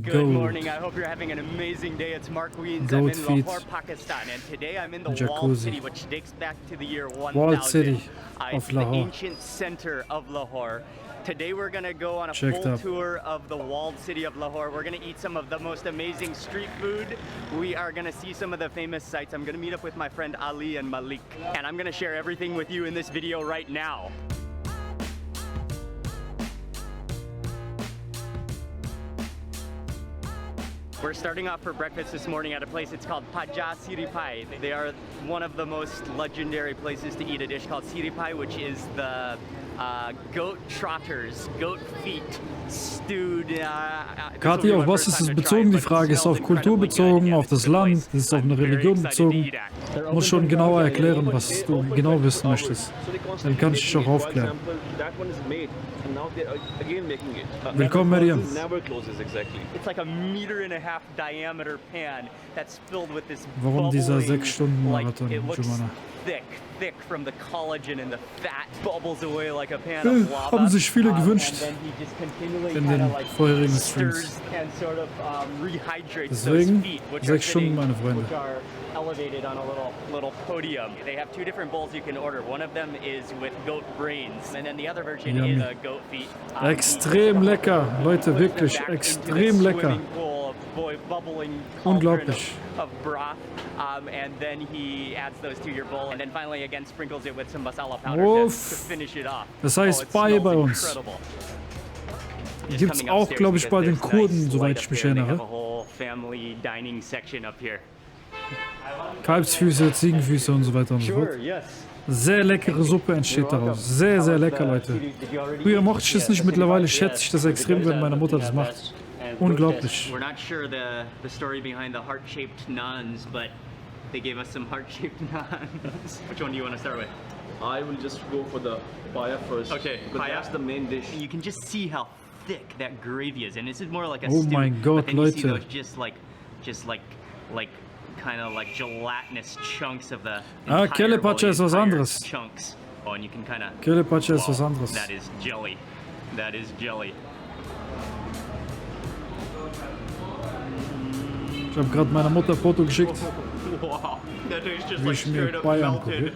Good morning, I hope you're having an amazing day. It's Mark Wiens. I'm Goat in feet. Lahore, Pakistan, and today I'm in the Jacuzzi. walled city, which dates back to the year 1000. Walled city It's of the Lahore. ancient center of Lahore. Today we're gonna go on a Checked full up. tour of the walled city of Lahore. We're gonna eat some of the most amazing street food. We are gonna see some of the famous sites. I'm gonna meet up with my friend Ali and Malik, and I'm gonna share everything with you in this video right now. We're starting off for breakfast this morning at a place, it's called Paja Siripai. They are one of the most legendary places to eat a dish called Siripai, which is the goat trotters, goat feet, stewed. Kathi, auf was ist es bezogen? Die Frage ist auf Kultur bezogen, auf das Land, ist es auf eine Religion bezogen. Du musst schon genauer erklären, was du genau wissen möchtest. Dann kann ich dich auch aufklären. Willkommen, Miriam. It's like a 1.5 meter diameter pan that's filled with this Warum dieser bubbling, 6-Stunden-Marathon, like, it looks Giovanna? thick from the collagen and the fat bubbles away like a pan of lava. Haben sich viele gewünscht And then he just continually in kinda den like vorherigen stirs Streams. and sort of rehydrates Deswegen those feet, which 6 Stunden, meine are Freunde. which are elevated on a little podium. They have 2 different bowls you can order. One of them is with goat brains, and then the other version Yummy. is goat feet. Extrem lecker, Leute, wirklich extrem lecker. Unglaublich. Of broth, and then he adds those to your bowl, and then finally again sprinkles it with some masala powder to finish it off. Das heißt Bai bei uns. Gibt es auch, glaube ich, bei den Kurden, soweit ich mich erinnere. Kalbsfüße, Ziegenfüße und so weiter und so fort. Sehr leckere Suppe entsteht daraus. Sehr, sehr lecker, Leute. Früher mochte ich das nicht, mittlerweile schätze ich das extrem, wenn meine Mutter das macht. Unglaublich. We're not sure the story behind the heart-shaped naans, but they gave us some heart-shaped naans. Which one do you want to start with? I will just go for the paya first. Okay, but that's the main dish. You can just see how thick that gravy is, and this is more like a Oh stew. mein Gott, but then you see Leute. those just like kind of like gelatinous chunks of the Kelle Pacha ist was anderes. chunks. Oh, and you can kind of Kelle Pacha ist was anderes. That is jelly. That is jelly. Ich habe gerade meiner Mutter ein Foto geschickt. Wow, that tastes just Wie like ich mir straight up Bai angucke.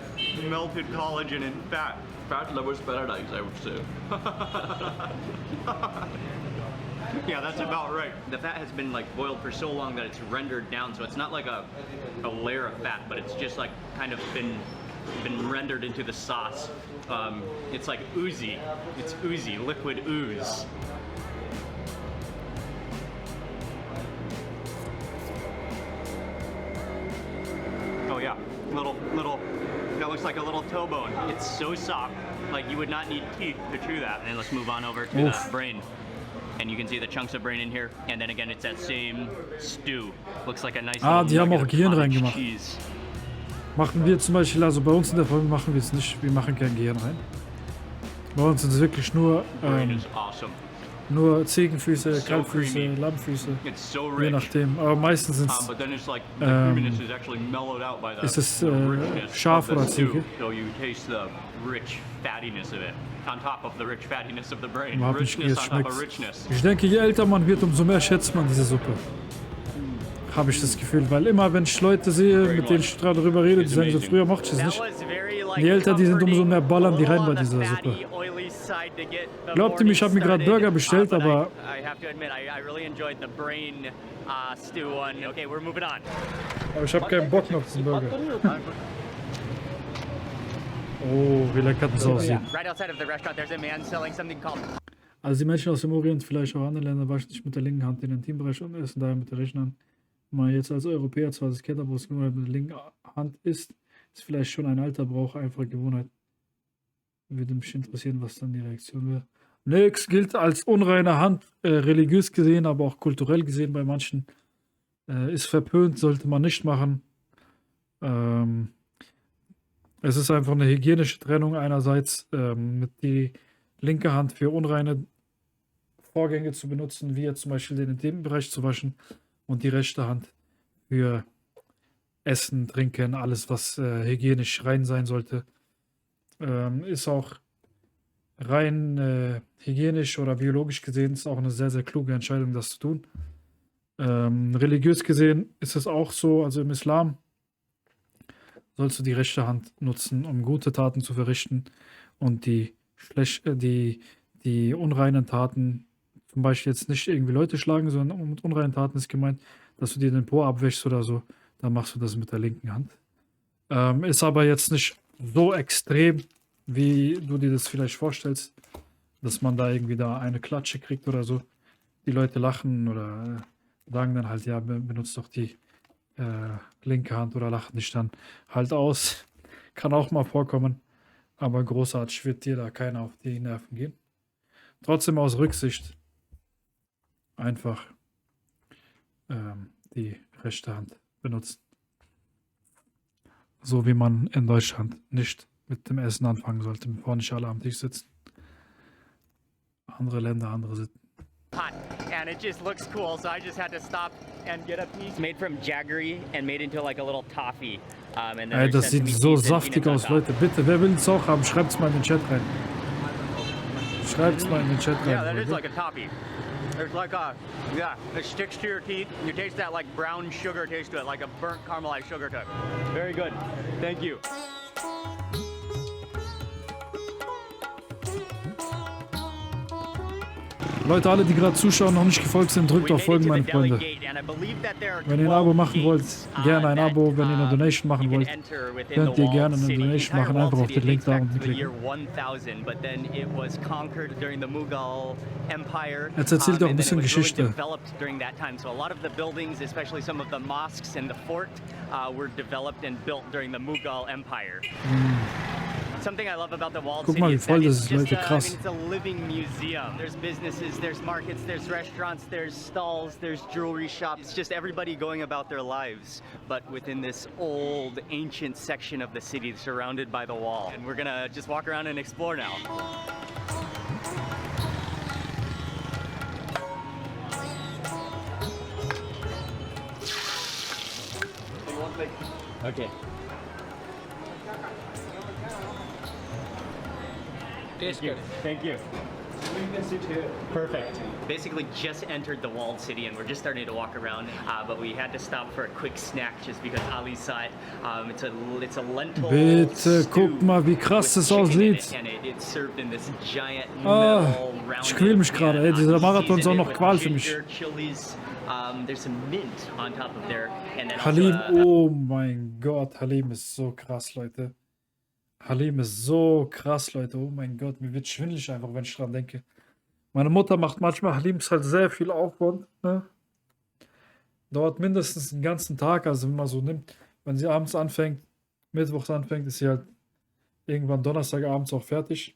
melted collagen and fat. Fat lover's paradise, I would say. Yeah, that's about right. The fat has been like boiled for so long that it's rendered down, so it's not like a layer of fat, but it's just like kind of been been rendered into the sauce. It's like oozy. It's oozy, liquid ooze. Oh yeah, that looks like a little toe bone. It's so soft, like you would not need teeth to chew that. And then let's move on over to the brain. And you can see the chunks of brain in here. And then again, it's that same stew. Looks like a nice little die haben auch Gehirn reingemacht. cheese. Machen wir zum Beispiel, also bei uns in der Folge machen wir es nicht, wir machen kein Gehirn rein. Bei uns sind es wirklich nur, nur Ziegenfüße, Kalbfüße, Lammfüße, je nachdem. Aber meistens sind ist es Schaf oder Ziege. Überhaupt nicht, wie es schmeckt. Ich denke, je älter man wird, umso mehr schätzt man diese Suppe. Habe ich das Gefühl, weil immer, wenn ich Leute sehe, mit denen ich gerade darüber rede, die sagen so, früher mochte ich es nicht. Je älter die sind, umso mehr ballern die rein bei dieser Suppe. Glaubt ihr mir, ich habe mir gerade Burger bestellt, aber... Aber ich habe keinen Bock mehr auf diesen Burger. Oh, wie lecker das aussieht. Also die Menschen aus dem Orient, vielleicht auch andere Länder, waschen sich mit der linken Hand in den Intimbereich und essen daher mit der rechten Hand. Wenn man jetzt als Europäer zwar das Ketterbrust nur mit der linken Hand isst, ist vielleicht schon ein alter Brauch, einfache Gewohnheit. Würde mich interessieren, was dann die Reaktion wäre. Nix gilt als unreine Hand, religiös gesehen, aber auch kulturell gesehen bei manchen. Ist verpönt, sollte man nicht machen. Es ist einfach eine hygienische Trennung einerseits, mit die linke Hand für unreine Vorgänge zu benutzen, wie jetzt zum Beispiel den Intimbereich zu waschen, und die rechte Hand für Essen, Trinken, alles was hygienisch rein sein sollte. Ist auch rein hygienisch oder biologisch gesehen ist auch eine sehr, sehr kluge Entscheidung, das zu tun. Religiös gesehen ist es auch so, also im Islam sollst du die rechte Hand nutzen, um gute Taten zu verrichten, und die unreinen Taten, zum Beispiel jetzt nicht irgendwie Leute schlagen, sondern mit unreinen Taten ist gemeint, dass du dir den Po abwäschst oder so, dann machst du das mit der linken Hand. Ist aber jetzt nicht so extrem, wie du dir das vielleicht vorstellst, dass man da irgendwie da eine Klatsche kriegt oder so. Die Leute lachen oder sagen dann halt, ja, benutzt doch die linke Hand, oder lachen dich dann halt aus. Kann auch mal vorkommen, aber großartig wird dir da keiner auf die Nerven gehen. Trotzdem aus Rücksicht einfach die rechte Hand benutzen. So wie man in Deutschland nicht mit dem Essen anfangen sollte, bevor nicht alle am Tisch sitzen. Andere Länder, andere Sitten. And it just looks cool, so I just had to stop and get a piece made from jaggery and made into like a little toffee. And then Das sieht so saftig aus, Leute. Bitte, wer will es auch haben, schreibt es mal in den Chat rein. Schreibt es mal in den Chat rein. Yeah, that is like a toffee. There's like a, yeah, it sticks to your teeth. You taste that like brown sugar taste to it, like a burnt caramelized sugar to it. Very good. Thank you. Leute, alle, die gerade zuschauen, noch nicht gefolgt sind, drückt auf Folgen, meine Freunde. Wenn ihr ein Abo machen wollt, gerne ein Abo. Wenn ihr eine Donation machen wollt, könnt ihr gerne eine Donation machen. Einfach auf den Link da unten klicken. Jetzt erzählt auch ein bisschen Geschichte. Something I love about the walled Guck mal, wie voll das ist, Leute, I krass. mean, it's a living museum. There's businesses, there's markets, there's restaurants, there's stalls, there's jewelry shops, just everybody going about their lives, but within this old, ancient section of the city surrounded by the wall. And we're gonna just walk around and explore now. Okay. Tastes good. Thank you. You can sit here. Perfect. Basically just entered the walled city and we're just starting to walk around, but we had to stop for a quick snack just because Ali saw it. It's a lentil Bitte, guck mal, wie krass das aussieht. Ich quäl mich gerade, ey. Dieser Marathon ist auch noch Qual für mich. Halim, oh mein Gott, Halim ist so krass, Leute. Halim ist so krass, Leute. Oh mein Gott, mir wird schwindelig einfach, wenn ich dran denke. Meine Mutter macht manchmal Halim, ist halt sehr viel Aufwand. Ne? Dauert mindestens einen ganzen Tag, also wenn man so nimmt, wenn sie abends anfängt, mittwochs anfängt, ist sie halt irgendwann Donnerstagabends auch fertig.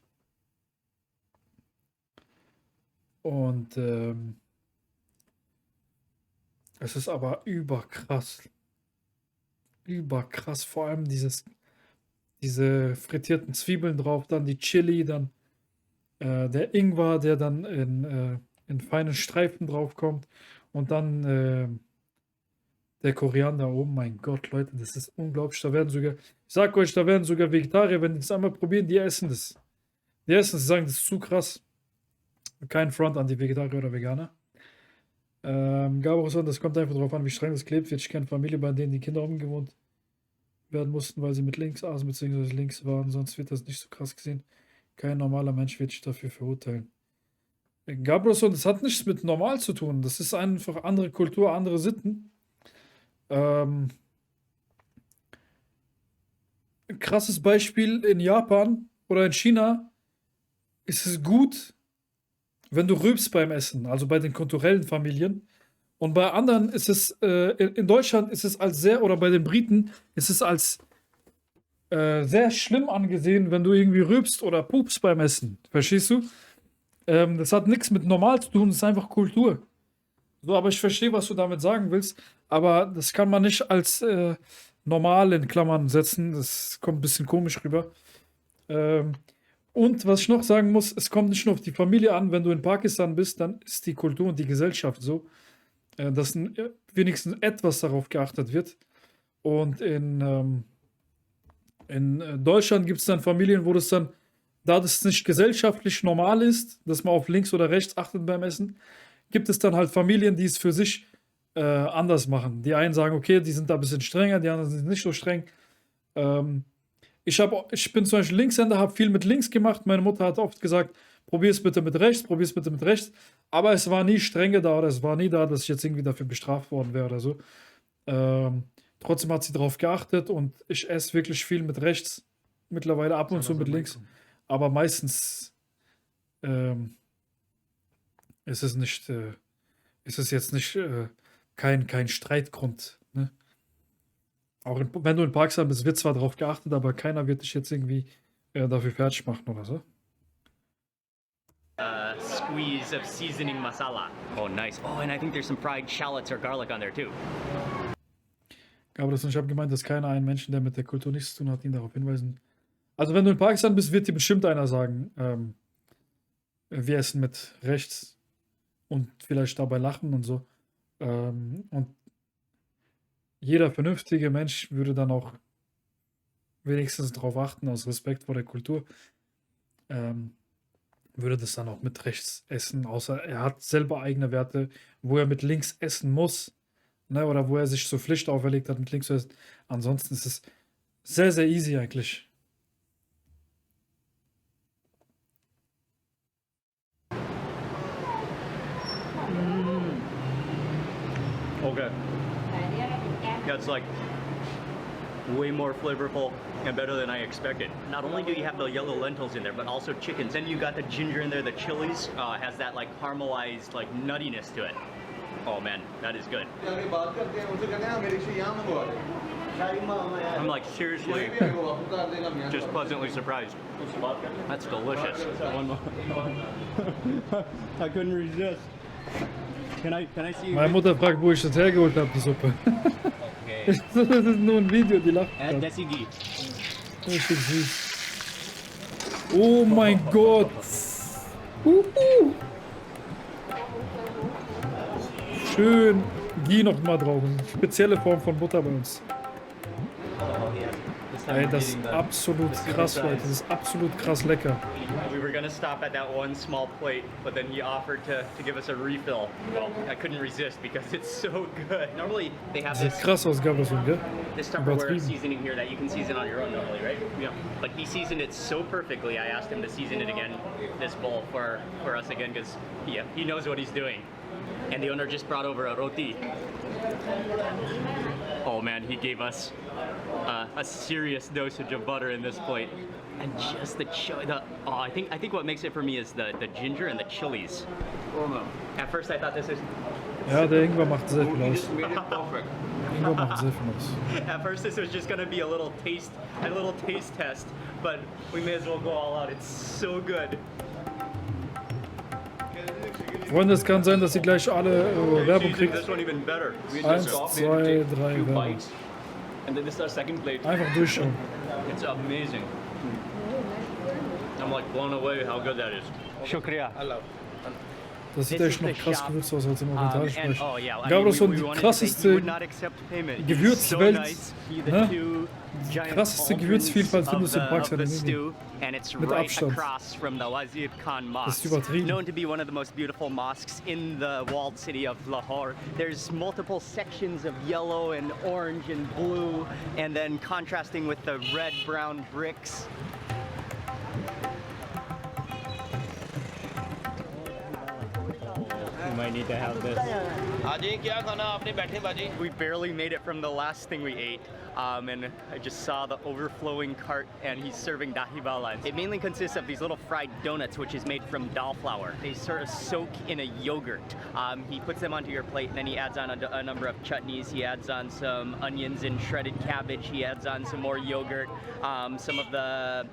Und es ist aber überkrass. Überkrass. Vor allem diese frittierten Zwiebeln drauf, dann die Chili, dann der Ingwer, der dann in feinen Streifen drauf kommt. Und dann der Koriander. Oh mein Gott, Leute, das ist unglaublich. Da werden sogar, ich sag euch, da werden sogar Vegetarier, wenn die das einmal probieren, die essen das. Die essen das, sagen, das ist zu krass. Kein Front an die Vegetarier oder Veganer. Gab auch so, das kommt einfach darauf an, wie streng das klebt wird. Ich kenne Familie, bei denen die Kinder umgewohnt werden mussten, weil sie mit links aßen bzw. links waren. Sonst wird das nicht so krass gesehen. Kein normaler Mensch wird sich dafür verurteilen. Gabrielson, das hat nichts mit normal zu tun. Das ist einfach andere Kultur, andere Sitten. Krasses Beispiel in Japan oder in China ist es gut, wenn du rülpst beim Essen, also bei den kulturellen Familien. Und bei anderen ist es, in Deutschland ist es als sehr, oder bei den Briten ist es als sehr schlimm angesehen, wenn du irgendwie rülpst oder pupst beim Essen. Verstehst du? Das hat nichts mit normal zu tun, das ist einfach Kultur. So, aber ich verstehe, was du damit sagen willst, aber das kann man nicht als normal in Klammern setzen. Das kommt ein bisschen komisch rüber. Und was ich noch sagen muss, es kommt nicht nur auf die Familie an, wenn du in Pakistan bist, dann ist die Kultur und die Gesellschaft so, dass wenigstens etwas darauf geachtet wird. Und in Deutschland gibt es dann Familien, wo das dann, da das nicht gesellschaftlich normal ist, dass man auf links oder rechts achtet beim Essen, gibt es dann halt Familien, die es für sich anders machen. Die einen sagen, okay, die sind da ein bisschen strenger, die anderen sind nicht so streng. Ich bin zum Beispiel Linkshänder, habe viel mit links gemacht. Meine Mutter hat oft gesagt, probier es bitte mit rechts, probier es bitte mit rechts. Aber es war nie Strenge da oder es war nie da, dass ich jetzt irgendwie dafür bestraft worden wäre oder so. Trotzdem hat sie darauf geachtet und ich esse wirklich viel mit rechts. Mittlerweile ab und zu mit links. Aber meistens ist es jetzt nicht kein Streitgrund. Ne? Auch wenn du in Pakistan bist, wird zwar darauf geachtet, aber keiner wird dich jetzt irgendwie dafür fertig machen oder so. Squeeze of seasoning masala. Oh, nice. Oh, and I think there's some fried shallots or garlic on there too. Aber ich habe gemeint, dass keiner einen Menschen, der mit der Kultur nichts zu tun hat, ihn darauf hinweisen. Also wenn du in Pakistan bist, wird dir bestimmt einer sagen, wir essen mit rechts und vielleicht dabei lachen und so. Und jeder vernünftige Mensch würde dann auch wenigstens darauf achten, aus Respekt vor der Kultur, würde das dann auch mit rechts essen, außer er hat selber eigene Werte, wo er mit links essen muss, ne, oder wo er sich zur Pflicht auferlegt hat, mit links zu essen. Ansonsten ist es sehr, sehr easy eigentlich. Okay. Yeah, it's like way more flavorful and better than I expected. Not only do you have the yellow lentils in there, but also chickens. Then you got the ginger in there, the chilies has that like caramelized like nuttiness to it. Oh man, that is good. I'm like seriously just pleasantly surprised. That's delicious. One more. I couldn't resist. Can I see you? Meine Mutter fragt, wo ich das hergeholt habe, die Suppe. Okay. Das ist nur ein Video, die lacht. Desi ghee. Richtig süß. Oh mein Gott. Schön Ghee noch mal drauf. Spezielle Form von Butter bei uns. Ey, das ist absolut krass, Leute. Das ist absolut krass lecker. We were gonna stop at that one small plate, but then he offered to give us a refill. Well, I couldn't resist because it's so good. Normally they have Sieht krass aus, Gabrielson, gell? this Tupperware seasoning here that you can season on your own normally, right? Yeah. But he seasoned it so perfectly, I asked him to season it again, this bowl, for us again, because he knows what he's doing. And the owner just brought over a roti. Oh Oh man, he gave us a serious dosage of butter in this plate. And just I think what makes it for me is the ginger and the chilies. Oh no. At first I thought this is... Ja, der Ingwer macht sehr viel You aus. just made it perfect. Ingwer macht sehr viel aus. At first this was just gonna be a little taste test, but we may as well go all out. It's so good. Freunde, es kann sein, dass ihr gleich alle Werbung kriegt. This one even better. 1, 2, 3 Werbung. And then this is our second plate. Einfach durchschauen. It's amazing. I'm like blown away how good that is. Shukriya. Das sieht echt noch krass gewürzt aus als im Orientalischen. Ich oh yeah, glaube, das ist so die krasseste Gewürzwelt, ne? Die krasseste Gewürzvielfalt findest du in Pakistan. Mit Abstand. Das ist übertrieben. Known to be one of the most beautiful mosques in the walled city of Lahore. There's multiple sections of yellow and orange and blue, and then contrasting with the red-brown bricks. We might need to have this. We barely made it from the last thing we ate, and I just saw the overflowing cart, and he's serving dahi bala. It mainly consists of these little fried donuts, which is made from dal flour. They sort of soak in a yogurt. He puts them onto your plate, and then he adds on a number of chutneys. He adds on some onions and shredded cabbage. He adds on some more yogurt, some of the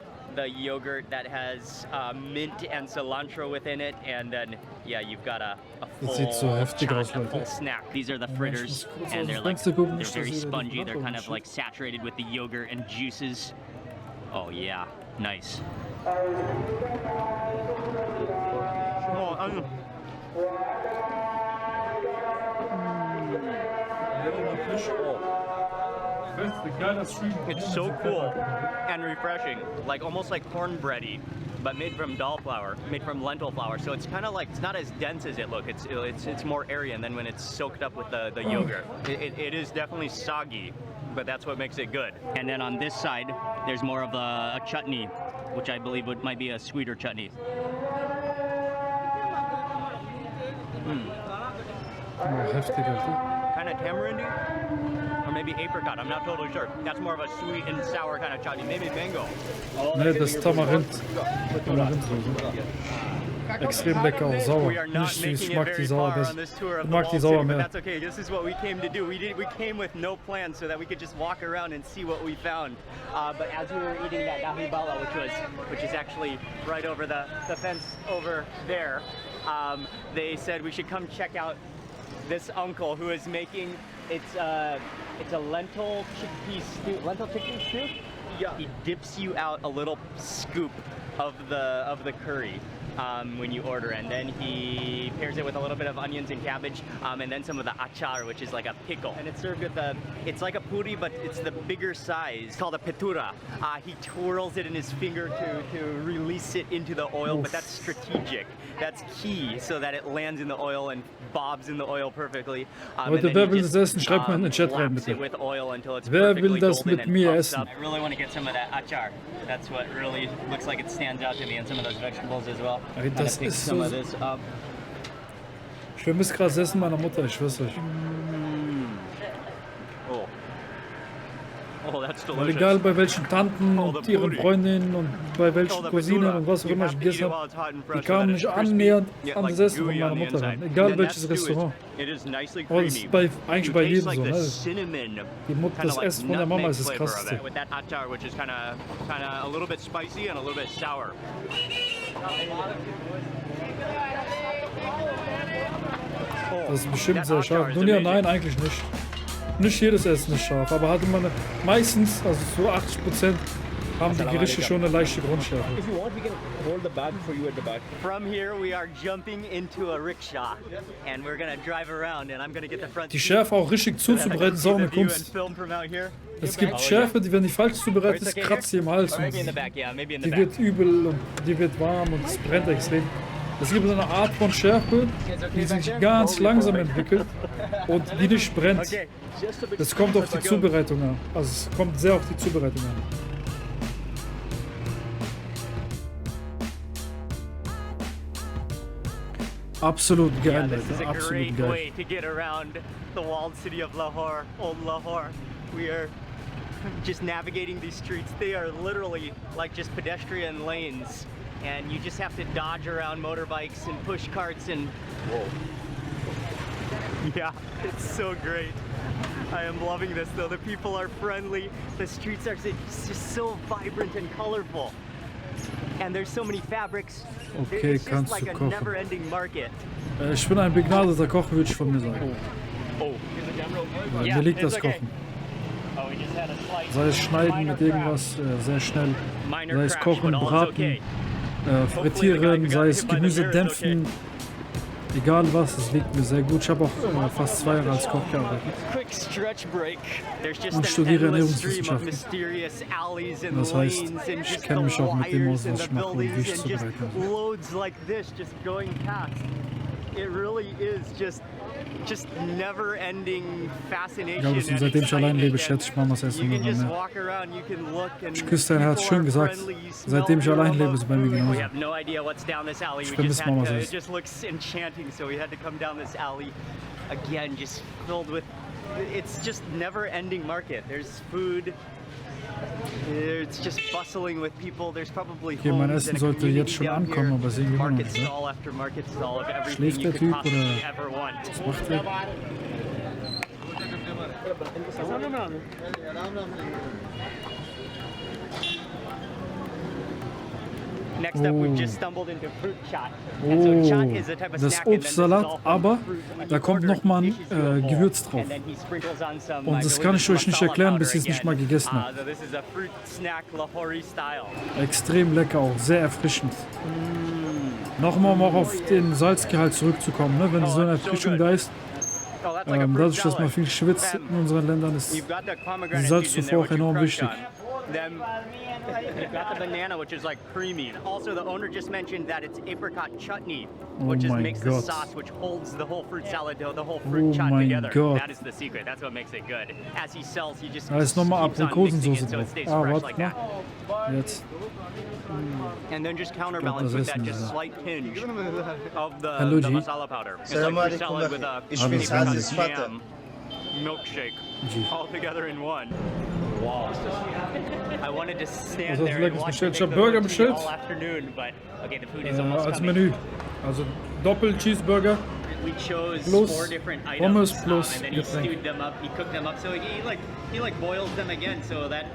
yogurt that has mint and cilantro within it, and then yeah, you've got a full snack. These are the fritters, and they're very spongy. They're kind of like saturated with the yogurt and juices. Oh yeah, nice. It's so cool and refreshing, like almost like cornbready, but made from dal flour, made from lentil flour. So it's kind of like, it's not as dense as it looks. It's more airy, and then when it's soaked up with the yogurt, it is definitely soggy, but that's what makes it good. And then on this side, there's more of a chutney, which I believe might be a sweeter chutney. Kind of tamarindy, or maybe apricot. I'm not totally sure. That's more of a sweet and sour kind of chutney. Maybe mango. Nee, das ist Tamarind. Extrem lecker und sauer. Nicht süß, ich mag die sauer besser. Ich mag die sauer mehr. That's okay. This is what we came to do. We came with no plan so that we could just walk around and see what we found. But as we were eating that dahi bala, which is actually right over the fence over there, they said we should come check out this uncle who is making it's a lentil chickpea stew. Lentil chickpea stew? Yeah. He dips you out a little scoop of the curry when you order, and then he pairs it with a little bit of onions and cabbage, and then some of the achar, which is like a pickle. And it's served with it's like a puri, but it's the bigger size. It's called a petura. He twirls it in his finger to release it into the oil, but that's strategic. That's key, so that it lands in the oil and bobs in the oil perfectly. Leute, wer will das essen? Schreibt mal in den Chat rein, bitte. Wer will das mit mir essen? I really want to get some of that achar. That's what really looks like it stands out to me, and some of those vegetables as well. Ey, das ist so... Ich vermisse gerade das Essen meiner Mutter, ich schwör's euch. Weil egal bei welchen Tanten und ihren Freundinnen und bei welchen Cousinen und was auch immer ich gegessen habe, die kamen nicht annähernd an das Essen von meiner Mutter ran. Egal welches Restaurant. Aber das ist eigentlich bei jedem so. Ne? Das Essen von der Mama ist das Krasseste. Das ist bestimmt sehr scharf. Nun ja, nein, eigentlich nicht. Nicht jedes Essen ist scharf, aber hatte man meistens, also so 80%, haben die Gerichte schon eine leichte Grundschärfe. From here we are jumping into a rickshaw and we're gonna drive around and I'm gonna get the front. Die Schärfe auch richtig zuzubereiten ist auch eine Kunst. Es gibt Schärfe, die, wenn die falsch zubereitet ist, kratzt sie im Hals und die wird übel und die wird warm und es brennt extrem. Es gibt so eine Art von Schärfe, die sich ganz langsam entwickelt und die nicht brennt. Das kommt auf die Zubereitung an. Also es kommt sehr auf die Zubereitung an. Absolut geil, Leute. Absolut geil. We are just navigating these streets. They are literally like just pedestrian lanes, and you just have to dodge around motorbikes and push carts and whoa. Yeah, it's so great. I am loving this though. The people are friendly. The streets are just so vibrant and colorful. And there's so many fabrics. Okay, it's just kannst like du a kochen. never-ending market. Ich bin ein begnadeter Koch, würde ich von mir sagen. Oh. Mir liegt das Kochen. Sei es Schneiden mit irgendwas, sehr schnell. Sei es Kochen, Braten, Frittieren, sei es Gemüse dämpfen. Egal was, es liegt mir sehr gut. Ich habe auch fast 2 Jahre als Koch gearbeitet. Und studiere Ernährungswissenschaften. Das heißt, ich kenne mich auch mit dem aus, was ich mache, um Gericht zu bereiten. Just never-ending fascination. Ja, und seitdem ich allein lebe, schätze ich Mamas Essen immer mehr. Ich küsse dein Herz, schön gesagt. Seitdem ich allein lebe, ist es bei mir genauso. Ich vermisse Mamas Essen. It just looks enchanting, so we had to come down this alley again, just filled with. It's just never-ending market. There's food. It's just bustling with people. There's probably okay, mein Essen sollte jetzt schon ankommen, aber es ist irgendwie noch nicht. Schläft der Typ oder was macht er? Next up, we've just stumbled into fruit chat. And so chat is a type of das snack, and then this is Obstsalat, all aber fruit. da kommt nochmal ein Gewürz drauf. And then he sprinkles on some, Und das kann ich euch nicht erklären, bis ich es nicht mal gegessen habe. So this is a fruit snack Lahori style. Extrem lecker, auch sehr erfrischend. Nochmal um auch auf den Salzgehalt zurückzukommen, ne? Wenn so eine Erfrischung da ist. Dadurch, dass man viel schwitzt in unseren Ländern, ist die Salzzufuhr auch enorm wichtig. Then you've got the banana, which is like creamy. Also, the owner just mentioned that it's apricot chutney, which makes the sauce, which holds the whole fruit salad, the whole fruit chat together. That is the secret. That's what makes it good. As he sells, he just da ist nochmal Aprikosensoße drauf. Warte mal. Jetzt. And then just counterbalance with that just slight tinge of the masala powder. It's like fruit salad with a apricot jam milkshake all together in one. Wow. I wanted to stand there and watch the Burger bestellt. all afternoon, but okay, the food is almost als coming. Menü. Also Doppel-Cheeseburger. We chose plus 4 different items, Pommes plus and then he stewed them up. He cooked them up, so he boils them again, so that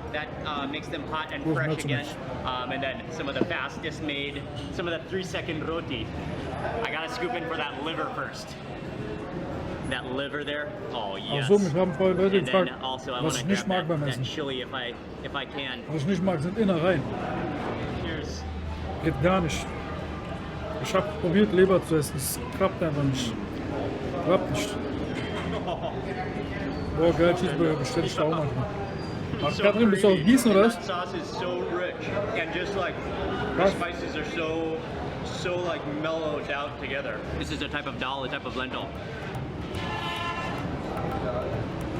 makes them hot and fresh again. And then some of the fastest made, some of the 3-second roti. I gotta scoop in for that liver first. That liver there, oh yes. Also, mich haben vorher Leute gefragt, was ich nicht mag beim Essen. Chili if I can. Was ich nicht mag, sind Innereien. Cheers. Geht gar nicht. Ich habe probiert, Leber zu essen. Es klappt einfach nicht. Klappt nicht. Boah, geil, Cheeseburger bestelle ich da auch manchmal. Ach, Katrin, bist du aus Gießen, oder was? That sauce is so rich, and just like the spices are so like mellowed out together. This is a type of dal, a type of lentil.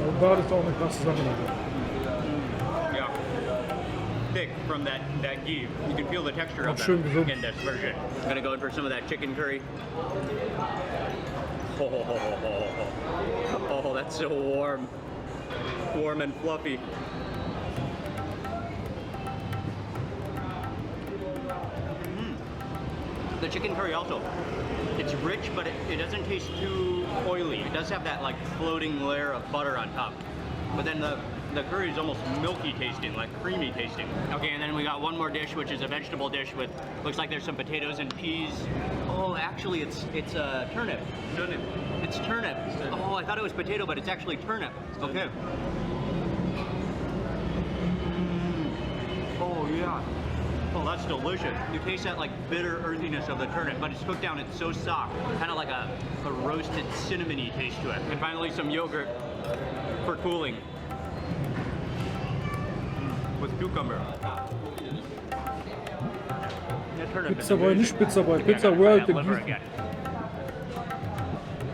Und da ist auch eine krasse Sache. Yeah. Thick from that ghee. You can feel the texture of that in this version. I'm gonna go in for some of that chicken curry. Oh, that's so warm. Warm and fluffy. The chicken curry also, it's rich, but it doesn't taste too oily. It does have that like floating layer of butter on top. But then the curry is almost milky tasting, like creamy tasting. Okay, and then we got one more dish, which is a vegetable dish with, looks like there's some potatoes and peas. Oh, actually it's turnip. Turnip. It's turnip. Oh, I thought it was potato, but it's actually turnip. Okay. Oh yeah. Oh, that's delicious. You taste that like bitter earthiness of the turnip, but it's cooked down, it's so soft. Kind of like a roasted cinnamony taste to it. And finally some yogurt for cooling. With cucumber. Pizza Boy, nicht Pizza Boy, Pizza World.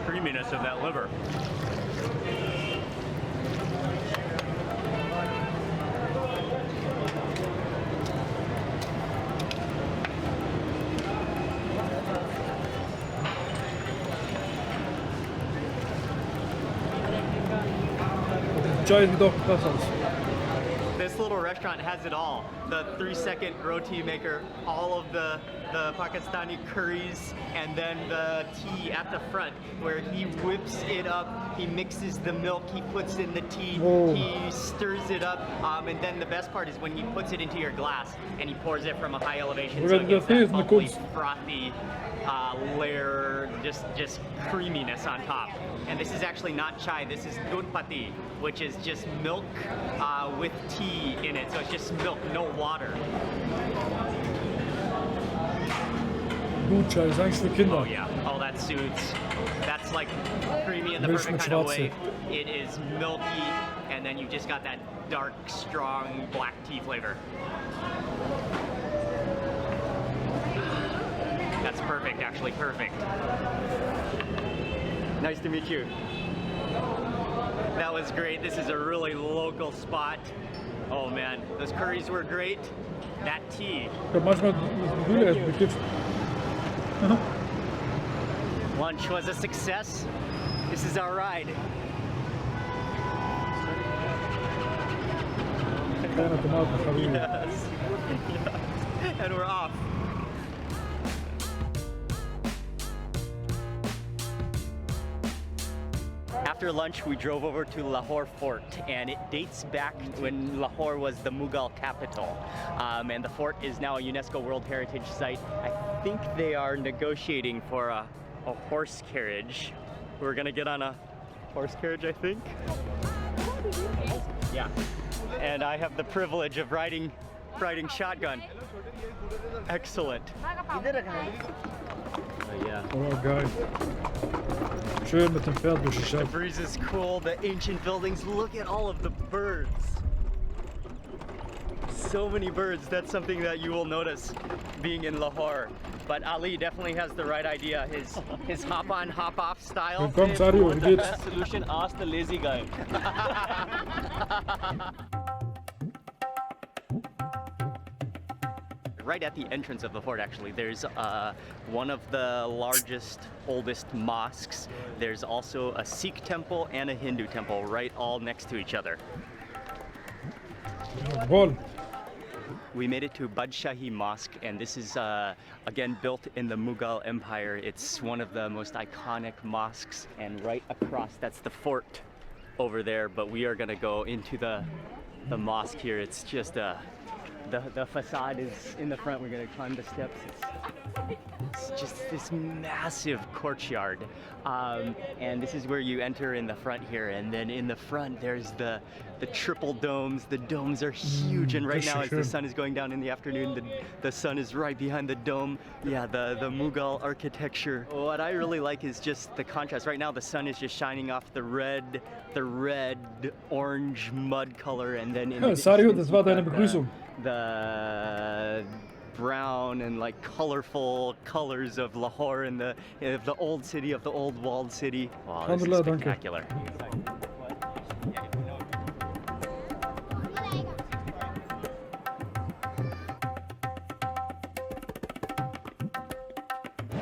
Creaminess of that liver. Chai sieht auch krass aus. This little restaurant has it all. The 3-second roti maker, all of the Pakistani curries, and then the tea at the front where he whips it up, he mixes the milk, he puts in the tea, he stirs it up, and then the best part is when he puts it into your glass and he pours it from a high elevation, so it gets that bubbly, frothy layer, just creaminess on top. And this is actually not chai, this is dudh patti, which is just milk with tea in it, so it's just milk, no water. Gut chai ist eigentlich für Kinder. Oh yeah, oh that soothes. That's like creamy in the perfect kind of way. It is milky, and then you just got that dark, strong black tea flavor. That's perfect, actually perfect. Nice to meet you. That was great. This is a really local spot. Oh man, those curries were great. That tea. Lunch was a success. This is our ride. Yes. And we're off. After lunch, we drove over to Lahore Fort, and it dates back when Lahore was the Mughal capital. And the fort is now a UNESCO World Heritage Site. I think they are negotiating for a horse carriage. We're gonna get on a horse carriage, I think. Yeah. And I have the privilege of riding shotgun. Excellent. Yeah. Oh, geil. Schön mit dem Pferd durch die Stadt. The breeze is cool, the ancient buildings, look at all of the birds. So many birds, that's something that you will notice being in Lahore. But Ali definitely has the right idea, his hop on, hop off style. Willkommen, Sadio, wie geht's? Best solution, ask the lazy guy. Right at the entrance of the fort, actually, there's one of the largest, oldest mosques. There's also a Sikh temple and a Hindu temple right all next to each other. We made it to Badshahi Mosque, and this is again built in the Mughal Empire. It's one of the most iconic mosques, and right across, that's the fort over there, but we are gonna go into the mosque here. It's just the facade is in the front. We're gonna climb the steps. It's just this massive courtyard, and this is where you enter in the front here. And then in the front, there's the triple domes. The domes are huge, and right now, as the sun is going down in the afternoon, the sun is right behind the dome. Yeah, the Mughal architecture. What I really like is just the contrast. Right now, the sun is just shining off the red, orange mud color, and then in Sario, das war deine Begrüßung. The brown and like colorful colors of Lahore and the old city, of the old walled city. Wow, this is spectacular.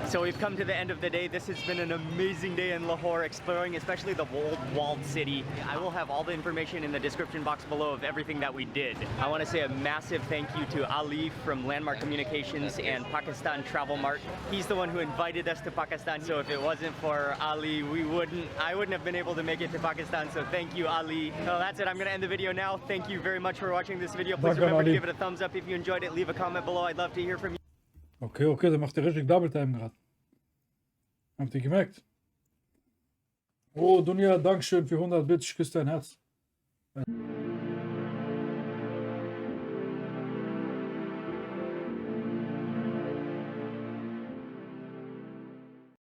So we've come to the end of the day. This has been an amazing day in Lahore, exploring especially the old walled city. I will have all the information in the description box below of everything that we did. I want to say a massive thank you to Ali from Landmark Communications and Pakistan Travel Mart. He's the one who invited us to Pakistan, so if it wasn't for Ali, I wouldn't have been able to make it to Pakistan, so thank you, Ali. So that's it, I'm going to end the video now. Thank you very much for watching this video. Please remember to give it a thumbs up if you enjoyed it. Leave a comment below. I'd love to hear from you. Okay, der macht ja richtig Double Time gerade. Habt ihr gemerkt? Oh, Dunja, Dankeschön für 100 Bits. Ich küsse dein Herz.